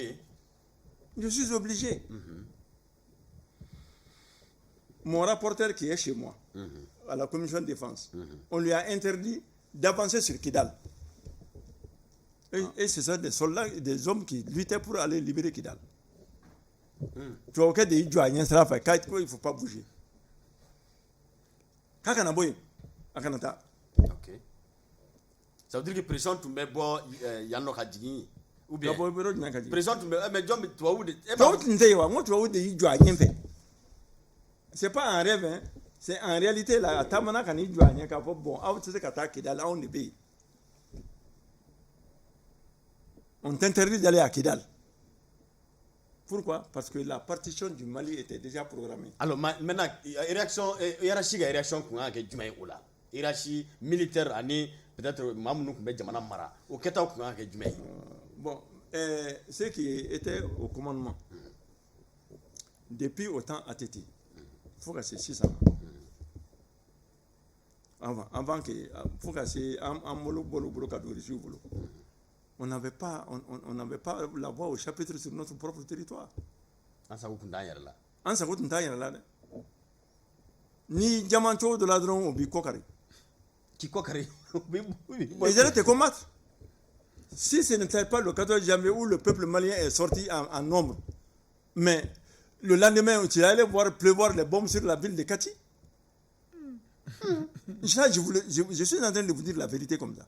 Je suis obligé. Mon rapporteur qui est chez moi, à la commission de défense, on lui a interdit d'avancer sur Kidal. Et c'est ça des soldats, des hommes qui luttaient pour aller libérer Kidal. Tu vois, il ne faut pas bouger. Ok. Ça veut dire que pression tu mets bon Yanno Hadjini ou bien pression tu mets mais John tu vois où c'est pas un rêve hein. C'est en réalité la tamana kan il joie ka bon tu sais qu'attaque Kidal on est on t'interdit d'aller à Kidal. Pourquoi? Parce que la partition du Mali était déjà programmée. Alors maintenant réaction réaction qu'on a que Jumaï Oula. Hiérarchie militaire année peut-être Mamounou Kumbe Jamana Mara. Au Keta qu'on a que Jumaï. Bon, ceux qui étaient au commandement depuis autant ATT, il faut que c'est 6 ans. Avant que faut que c'est un molo on n'avait pas la voix au chapitre sur notre propre territoire. En ça coûte là. Ni diamanto de ladron ou bikokari. Qui kokari? Ils allaient te combattre. Si ce n'était pas le 14 janvier où le peuple malien est sorti en nombre, mais le lendemain, tu allais voir pleuvoir les bombes sur la ville de Kati. Je suis en train de vous dire la vérité comme ça.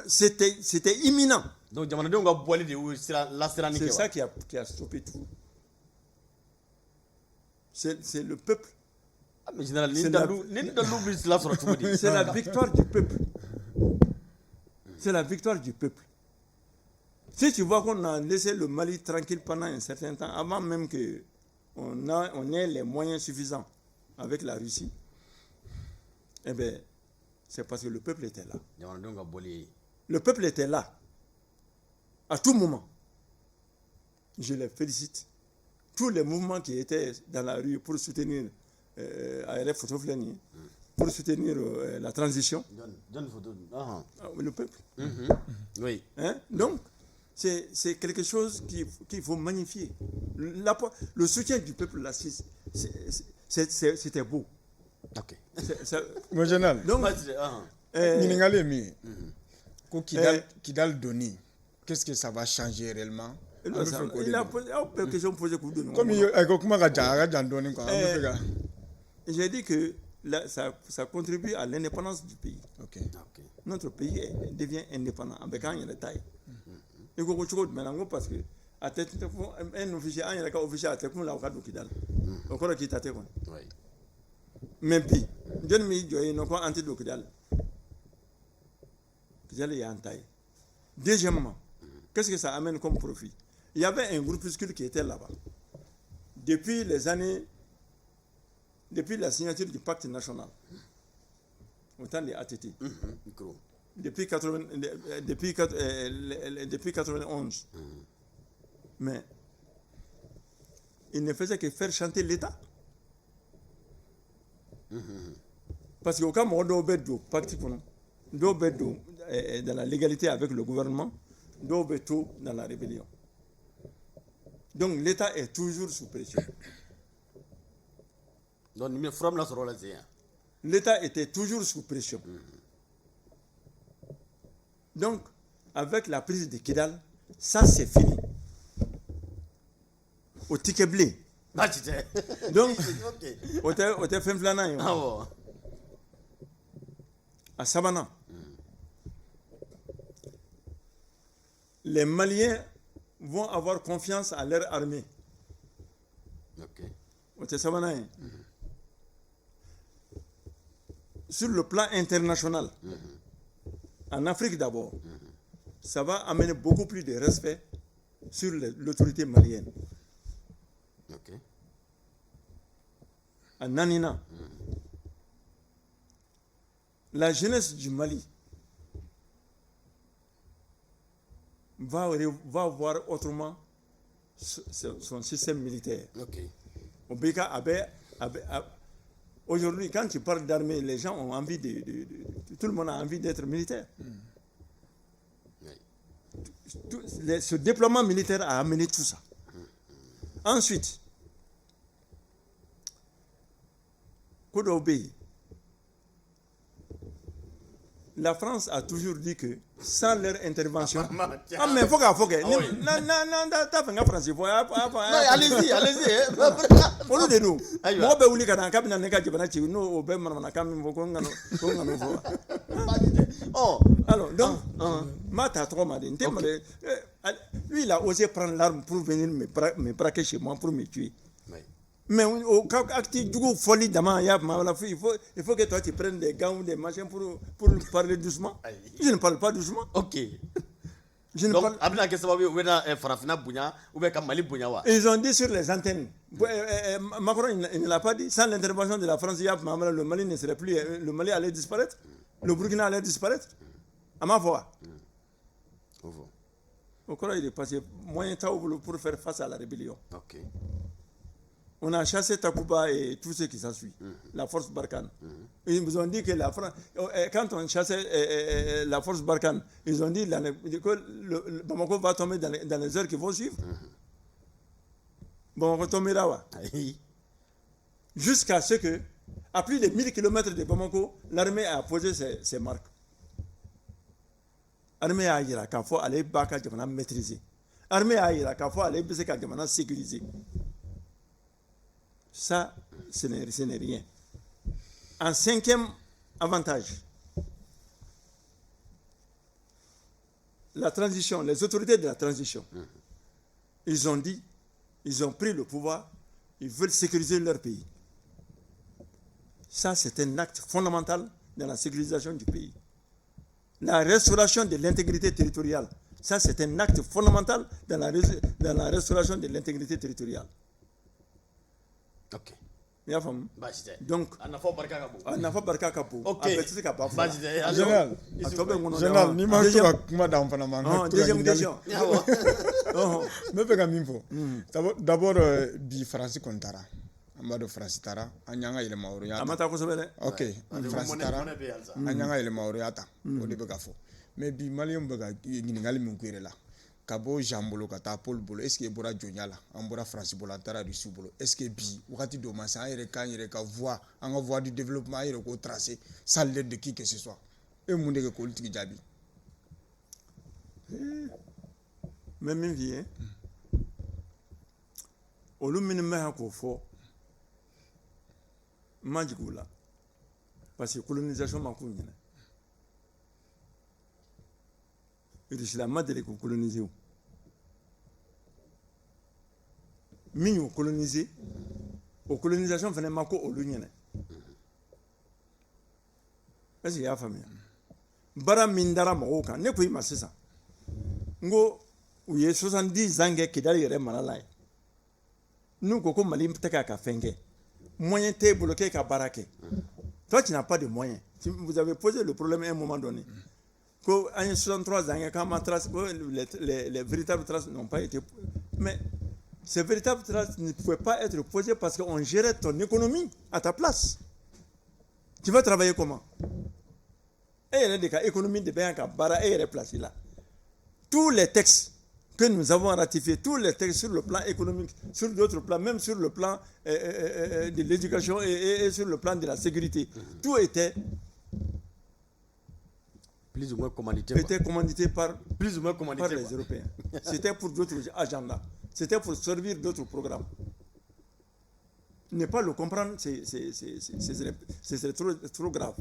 C'était imminent. Donc, c'est ça qui a stoppé tout. C'est le peuple. C'est la victoire du peuple. C'est la victoire du peuple. Si tu vois qu'on a laissé le Mali tranquille pendant un certain temps, avant même qu'on ait les moyens suffisants avec la Russie, eh bien, c'est parce que le peuple était là. Le peuple était là. À tout moment. Je les félicite. Tous les mouvements qui étaient dans la rue pour soutenir ARF Photofleni, pour soutenir la transition. Le peuple. Oui. Hein? Donc, c'est quelque chose qu'il faut magnifier. Le soutien du peuple là, c'était beau. Ok. Mon général. Donc, Kidal Doni, qu'est-ce que ça va changer réellement? Il a question posée pour donner. J'ai dit que ça contribue à l'indépendance du pays. Okay. Notre pays devient indépendant avec un taille. Il faut que maintenant parce que un officier, un officier a technique là au cas de Kidal. Encore qui t'a technique. Même puis, je ne me dis pas anti-Kidal. Kidal est en taille. Deuxièmement, qu'est-ce que ça amène comme profit? Il y avait un groupuscule qui était là-bas. Depuis la signature du pacte national, au temps des ATT, depuis 91, mais il ne faisait que faire chanter l'État. Parce qu'au cas où on doit être parti dans la légalité avec le gouvernement, doit être tout dans la rébellion. Donc l'État est toujours sous pression. Donc, nous sommes là sur la zéa. L'État était toujours sous pression. Donc, avec la prise de Kidal, ça c'est fini. Au ticket blé. Ah, tu sais. Donc, Ok. au te fait flânant. Ah, bon. À Sabana. Les Maliens vont avoir confiance à leur armée. Ok. Au te Sabana. Sur le plan international, en Afrique d'abord, ça va amener beaucoup plus de respect sur l'autorité malienne. Ok. À Nanina, la jeunesse du Mali va voir autrement son système militaire. Ok. Au Beka, aujourd'hui, quand tu parles d'armée, les gens ont envie tout le monde a envie d'être militaire. Oui. Ce déploiement militaire a amené tout ça. Ensuite, Kodobe, la France a toujours dit que sans leur intervention. Ah, mais il faut que. Non, t'as fait un français. Allez-y, allez-y. Au lieu de nous, Aïe, moi, je vais vous cabinet de Kabanachi, nous, au Bemana, Oh, alors, donc, Mata trop mal. Lui, il a osé prendre l'arme pour venir me braquer chez moi, pour me tuer. oui. Mais au cas actif du coup folie d'amant, il faut que toi tu prennes des gants ou des machins pour parler doucement. Aïe. Je ne parle pas doucement. Ok. Je ne Donc, parle. Abna Kesababi, ou bien Farafina Bounya, ou bien Kamali Bounyawa. Ils ont dit sur les antennes. Macron il ne l'a pas dit. Sans l'intervention de la France, le Mali ne serait plus. Le Mali allait disparaître. Le Burkina allait disparaître. À ma voix. Au cours il est passé moyen de temps pour faire face à la rébellion. Ok. On a chassé Takuba et tout ce qui s'ensuit, la force Barkhane. Ils nous ont dit que la France, quand on chassait la force Barkhane, ils ont dit que Bamako va tomber dans les heures qui vont suivre. Bamako tombera. Jusqu'à ce que, à plus de 1000 km de Bamako, l'armée a posé ses marques. L'armée a dit qu'il faut aller Baka Djamana maîtriser. L'armée a dit qu'il faut aller Baka Djamana sécuriser. Ça, ce n'est rien. En cinquième avantage, la transition, les autorités de la transition, ils ont dit, ils ont pris le pouvoir, ils veulent sécuriser leur pays. Ça, c'est un acte fondamental dans la sécurisation du pays. La restauration de l'intégrité territoriale, ça, c'est un acte fondamental dans la restauration de l'intégrité territoriale. Ok. Donc, Anafa Barka Kapo. Ok. Général, ni ma tu vas kuma dans Panama. Deuxième question. Me fais comme info. D'abord, bi France kontara. Amado France tara. Anyanga ile maoriata. Amata ko sebele. Ok. France tara. Anyanga ile maoriata. O de be gafo. Mais bi Malien be ga ngingali mun kwirela. Kabo jambolo kata Paul bolo est-ce que bora jonyala ambora France bolantara du subolo est-ce que bi wakati do masa ayre kan yere ka voix en voie du développement ayre ko tracer sans l'aide de qui que ce soit et mun de ko politique jabi même vie olu min me ha ko fo majigula parce que colonisation ma ko nyina l'islam de ko coloniser mi o coloniser o colonisation fene mako olu nyene est-ce que ya famille bara min dara mo kan ne ko yi masisa ngo u ye 70 ans ke kidali yere malala nous ko Mali teka ka fenge moyen te bloquer ka barake toi tu n'as pas de moyens vous avez posé le problème à un moment donné. En 63 ans, quand les véritables traces n'ont pas été... Mais ces véritables traces ne pouvaient pas être posées parce qu'on gérait ton économie à ta place. Tu vas travailler comment? Et il y a des cas économiques de bien qu'à Bara et placé là. Tous les textes que nous avons ratifiés, tous les textes sur le plan économique, sur d'autres plans, même sur le plan de l'éducation et sur le plan de la sécurité, tout était plus ou moins commandité par les quoi. Européens. C'était pour d'autres agendas. C'était pour servir d'autres programmes. Ne pas le comprendre, c'est trop grave.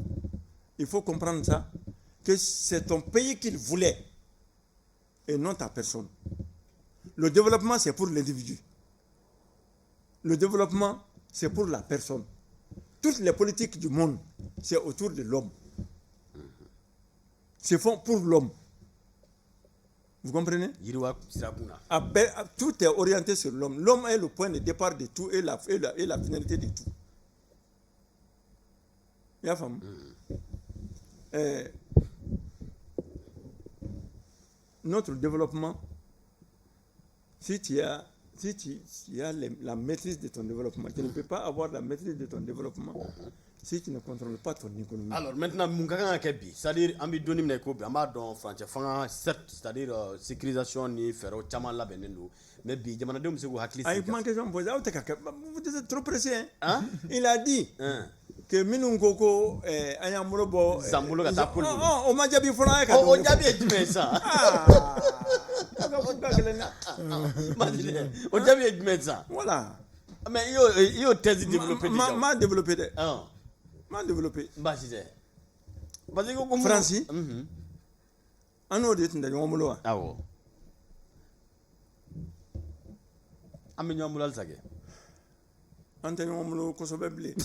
Il faut comprendre ça, que c'est ton pays qu'il voulait et non ta personne. Le développement, c'est pour l'individu. Le développement, c'est pour la personne. Toutes les politiques du monde, c'est autour de l'homme. C'est pour l'homme. Vous comprenez? Tout est orienté sur l'homme. L'homme est le point de départ de tout et la finalité de tout. Il y a femme. Notre développement, si tu as la maîtrise de ton développement, tu ne peux pas avoir la maîtrise de ton développement si tu ne contrôles pas ton économie. Alors maintenant, c'est-à-dire, c'est-à-dire sécurisation ni faire autrement là mais bi vous êtes trop pressé, hein? Il a dit que Minunkoko Ayamolobo Zambulo Katapulu. Oh, Majabi Fona. Oh, Jabi est ça. On Jabi ça. Voilà. Mais yo thèse développée déjà. M'a développé. M'a développé. Francis. Ano de tunda nyomolo. Awo. Ami nyomolo sage. Ante nyomolo kosobe ble.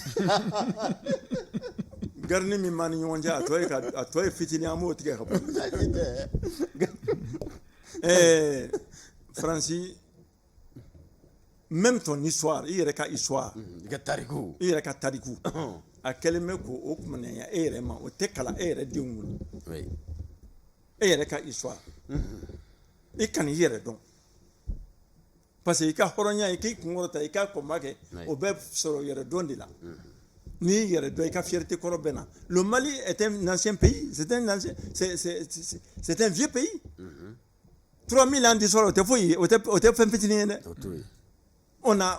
Garni mi mani nyonja atoy fitini amo tige ka. Francis, même ton histoire, il y a une histoire. Il y a tarikou. A keleme ko o kumane ya ma o tekala dingulu. Oui. Il y a une histoire. Et kan yere donc. Parce que ka horonya e ki ngorota e ka komake o be soro yere dondi là. Ni yere do e ka fierté korobena. Le Mali est un ancien pays, c'est un vieux pays. 3000 ans d'histoire,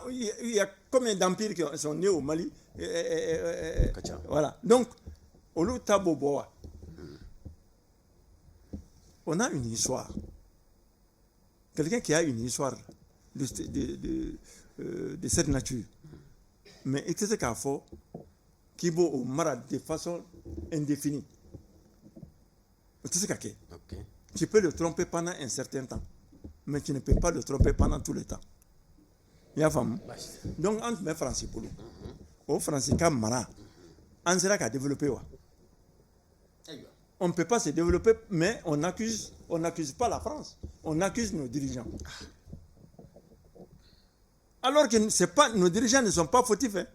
il y a combien d'empires qui sont nés au Mali? Voilà. Donc, au lieu de on a une histoire. Quelqu'un qui a une histoire de cette nature. Mais il sait qu'il faut qu'il au mara de façon indéfinie. Tu peux le tromper pendant un certain temps, mais tu ne peux pas le tromper pendant tout le temps. Il y a femme. Donc, entre mes Français pour nous, au Français comme Mara, on sera qu'à développer. On ne peut pas se développer, mais on n'accuse pas la France, on accuse nos dirigeants. Alors que nos dirigeants ne sont pas fautifs. Hein.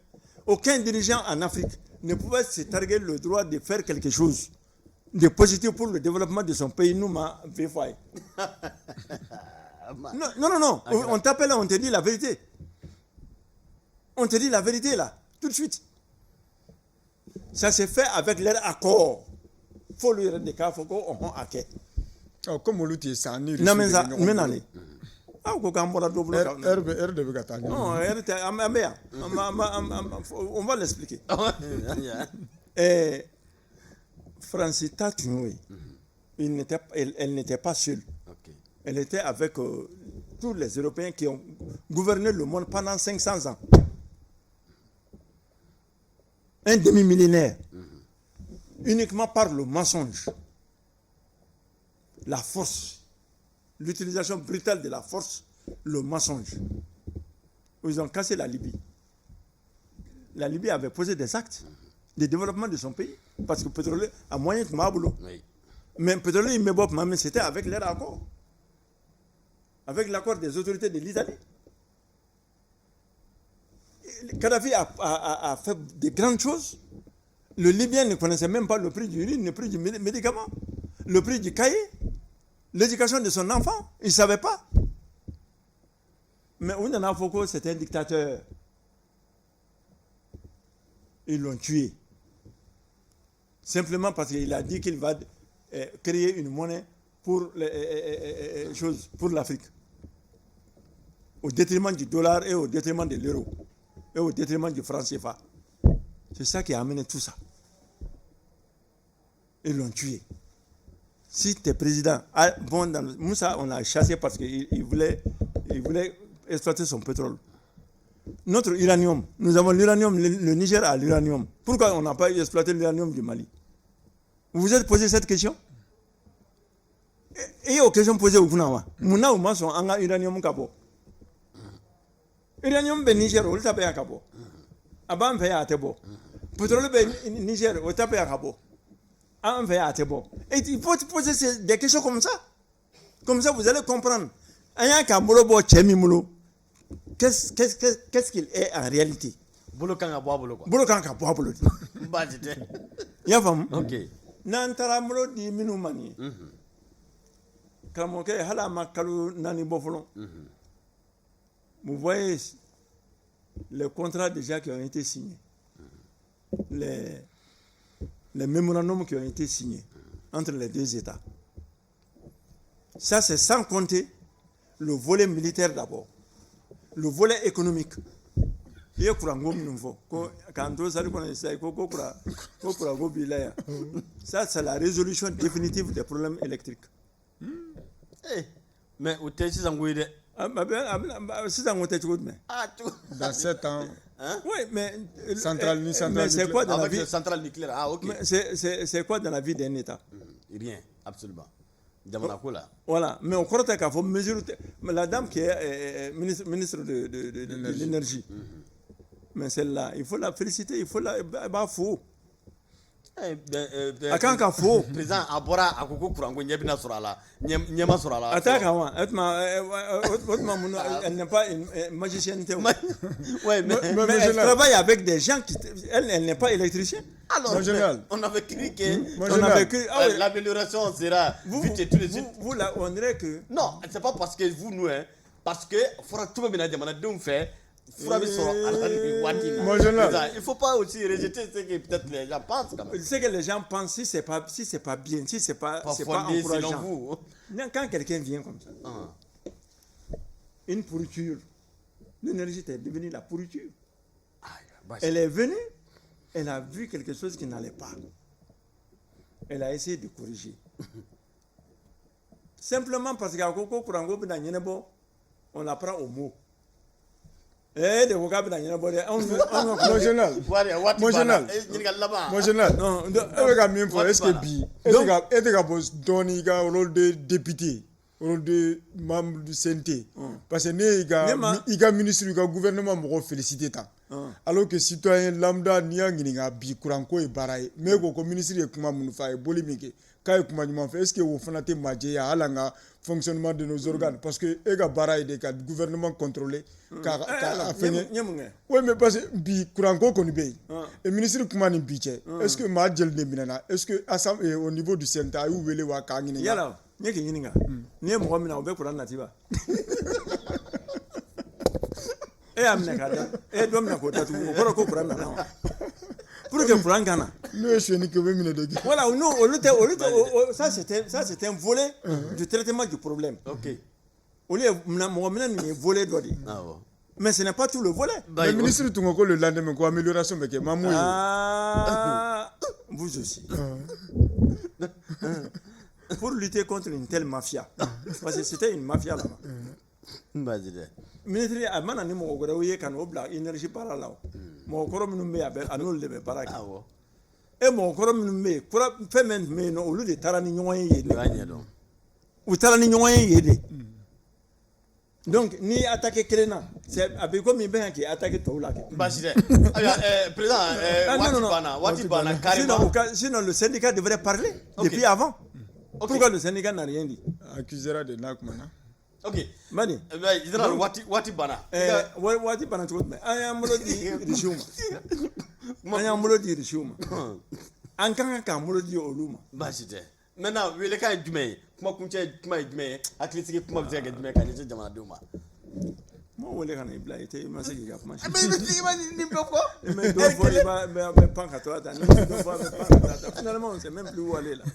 Aucun dirigeant en Afrique ne pouvait se targuer le droit de faire quelque chose de positif pour le développement de son pays. Nous, ma VFI. Non. On t'appelle, on te dit la vérité. On te dit la vérité là, tout de suite. Ça s'est fait avec leur accord. Il faut lui rendre des cas, il faut qu'on acquiert. Comme on l'outil, c'est un non, mais ça, mais ah, on va l'expliquer. Francis Tatoué, elle n'était pas seule. Elle était avec tous les Européens qui ont gouverné le monde pendant 500 ans. Un demi-millénaire. Uniquement par le mensonge. La force. L'utilisation brutale de la force, le mensonge. Ils ont cassé la Libye. La Libye avait posé des actes de développement de son pays. Parce que le pétrole a moyen de Maboulou. Mais le pétrole, c'était avec leur accord. Avec l'accord des autorités de l'Italie. Kadhafi a fait de grandes choses. Le Libyen ne connaissait même pas le prix du riz, le prix du médicament, le prix du cahier, l'éducation de son enfant. Il ne savait pas. Mais Ounana Foko, c'était un dictateur. Ils l'ont tué. simplement parce qu'il a dit qu'il va créer une monnaie pour pour l'Afrique, au détriment du dollar et au détriment de l'euro et au détriment du franc CFA. C'est ça qui a amené tout ça. Ils l'ont tué. Si tes présidents, Moussa, on l'a chassé parce qu'il voulait exploiter son pétrole. Notre uranium, nous avons l'uranium, le Niger a l'uranium. Pourquoi on n'a pas exploité l'uranium du Mali? Vous vous êtes posé cette question? Et aux questions posées au Gounawa, Mouna ou Masson, on a uranium kabo. Uranium ben Niger, on tape à kabo. Aban fait à Tebo. Pétrole ben Niger, on tape à kabo. En fait à Tebo. Et il faut poser des questions comme ça. Comme ça, vous allez comprendre. Aya Kamolobo Chemimolo. Qu'est-ce qu'il est en réalité? Bolokanga boabolo quoi. Bolokanga boabolo. Badite. Yafam. OK. Nantara molo di minumani. Kamoke hala makalu nani bofolo. Vous voyez les contrats déjà qui ont été signés. Les mémorandums qui ont été signés entre les deux États. Ça, c'est sans compter le volet militaire d'abord. Le volet économique. Ça, c'est la résolution définitive des problèmes électriques. Mais où t'es si zangouide? Dans 7 ans. Hein? Oui, mais c'est quoi dans la vie? Centrale nucléaire. Ah, OK. C'est quoi dans la vie d'un État? Rien, absolument. Voilà, mais on croit qu'il faut mesurer. La dame qui est ministre de l'énergie, mais celle-là, il faut la féliciter, il faut la. Bah, faux. Quand il faut. Président, Abora, Akoko Kurango, Nyabina Surala, Nyama Surala. Attends, elle n'est pas une magicienne. Ouais, mais elle travaille avec des gens qui. Elle n'est pas électricienne. Alors, on avait cru que l'amélioration sera vite tout de suite. Vous là, on dirait que. Non, c'est pas parce que vous nous, parce que tout le monde fait. Il ne faut pas aussi rejeter ce que peut-être les gens pensent. Ce que les gens pensent, si c'est pas bien, si c'est pas encourageant. Vous. Quand quelqu'un vient comme ça, une pourriture, l'énergie est devenue la pourriture. Elle est venue, elle a vu quelque chose qui n'allait pas. Elle a essayé de corriger. Simplement parce qu'à Koko Kurango, on la prend au mot. Mon général, est-ce que Bi donne un rôle de député, rôle de membre du CNT? Parce que il y a ministre du gouvernement pour féliciter. Alors que citoyen lambda n'y a pas Bi Kuranko et Baraye, mais le ministre de Kumamunfa et Bolimike. Est-ce que vous faites un à fonctionnement de nos organes? Parce que le gouvernement contrôlé. Oui, mais parce que le ministre de Koumani Biche, est-ce que Madjel Neminana, est-ce que au niveau du CNTA, vous voulez voir Kangini? Yala, n'y a qu'un yinga. N'y a pas de pour nativa. Et Amnakada, et Domnakota, pour pour que Frankana. Voilà, ça c'est un volet du traitement du problème. OK. Au lieu de volet d'Odi. Mais ce n'est pas tout le volet. Le ministre de Tungoko le lendemain, quoi, amélioration, mais que Mamou. Vous aussi. Pour lutter contre une telle mafia. Parce que c'était une mafia là-bas. Ministre a mana ni mo gore oye kan obla énergie para là mo koro minum be abe anol de be para ki e mo koro minum be kura payment me no olu de tarani nyoy yede ou tarani nyoy yede donc ni attaquer Kelena c'est avec comme il ben qui attaquer Toula Bachide président Wati Bana carrément sinon le syndicat devrait parler depuis avant. Pourquoi le syndicat n'a rien dit? Accusera de Nakmana. OK. Mani. Général Wati Bana. Wati Bana tu vois. Ayamolodi Rishuma. Ayamolodi Rishuma. Ankanga ka molodi oluma. Bachide. Maintenant, le cas est dumé. Comment kunche kuma dumé? Atlisiki kuma vient dumé kan je jamana duma. wele kana i bila i tɛ i ma se k'i ka kuma si. mais i ma nin bɛɛ fɔ. mais dɔ fɔ i bɛ pan ka to a ta ni dɔ fɔ a bɛ pan ka to a ta finalement on s'est même plus où aller là.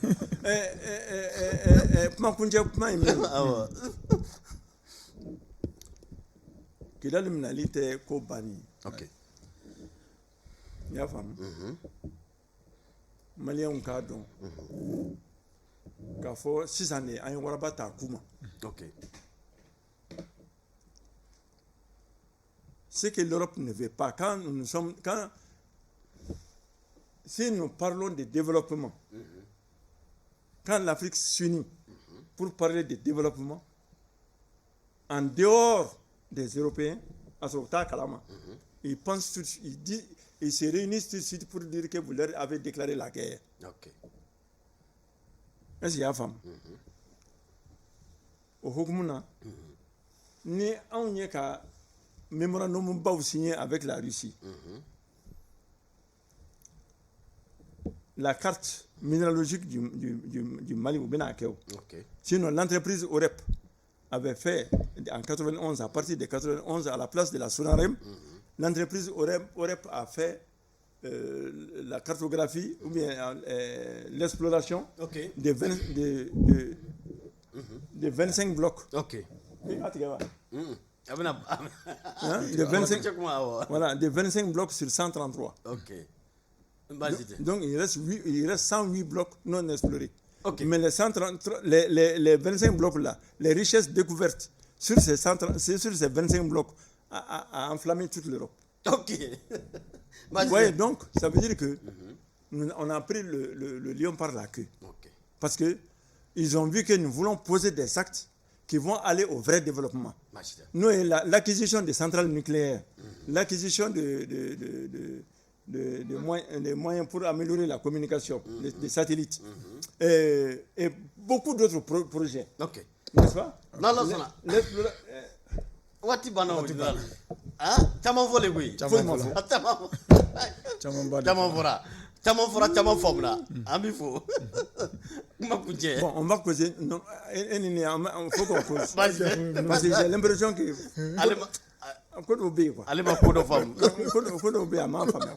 kuma kuncɛ kuma ye min ye. awɔ. Kidali minɛli tɛ ko banni ye. ok. i y'a faamu. maliyɛnw k'a dɔn k'a fɔ sisan de an ye waraba ta ku ma. ok. Ce que l'Europe ne veut pas, si nous parlons de développement, quand l'Afrique s'unit pour parler de développement, en dehors des Européens, ils pensent ils se réunissent tout de suite pour dire que vous leur avez déclaré la guerre. ok. Est-ce qu'il y a femme? Au Hokmuna, ni on y a mémorandum signé avec la Russie. La carte minéralogique du Mali ou Benakeo. ok. Sinon, l'entreprise OREP avait fait en 91, à partir de 91, à la place de la Sonarem, l'entreprise OREP a fait la cartographie ou bien l'exploration ok. de 25 blocs. ok. Hein, de 25 blocs sur 133. ok. Donc il reste 108 blocs non explorés. ok. Mais les 25 blocs là, les richesses découvertes sur ces 25 blocs a enflammé toute l'Europe. ok. Vous voyez, donc ça veut dire que on a pris le lion par la queue. ok. Parce qu'ils ont vu que nous voulons poser des actes qui vont aller au vrai développement. Nous, l'acquisition des centrales nucléaires, l'acquisition des moyens pour améliorer la communication, des satellites, et beaucoup d'autres projets. ok. N'est-ce pas? Non, wati bana o dala. Ah, caman fɔ le koyi. Caman fɔra. Caman faamuya. An b'i fo. Kuma kuncɛ. Bon, on va causer. Non, faut qu'on cause. Parce que j'ai l'impression que. Ko dɔw bɛ yen quoi. Ale ma ko dɔ faamu. Ko dɔw bɛ yen a m'a faamuya.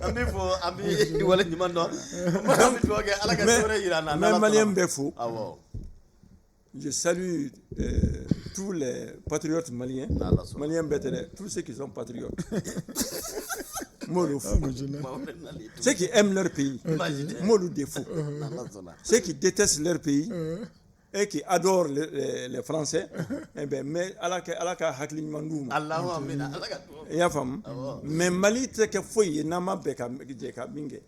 An b'i fo, an b'i wale ɲuman dɔn. An bɛ dugawu kɛ Ala ka sɛbɛn jira an na. Mais Malien bɛ fo. Awɔ. Je salue tous les patriotes maliens. Maliens bêtes, tous ceux qui sont patriotes. Ceux qui aiment leur pays. Molou défaut. Ceux qui détestent leur pays et qui adorent les Français. Eh bien, mais Allah ka hakli mandou. Ya fam. Mais Mali te ke foyi na ma be ka binge.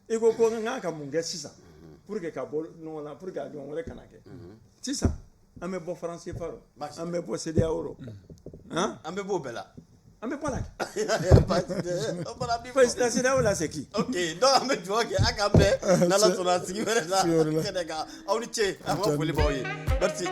E ko nga ka munga sisa. Pour que Kabul non la pour que on le kanake. C'est ça. On me bo français faro. On me bo CEDEAO. Hein? On me bo bela. On me pas là. Pues la CEDEAO là c'est qui? OK, donc on me doit que akambe na la sona sigi wala na. Kenega. Awni che, ama foli boye. Merci.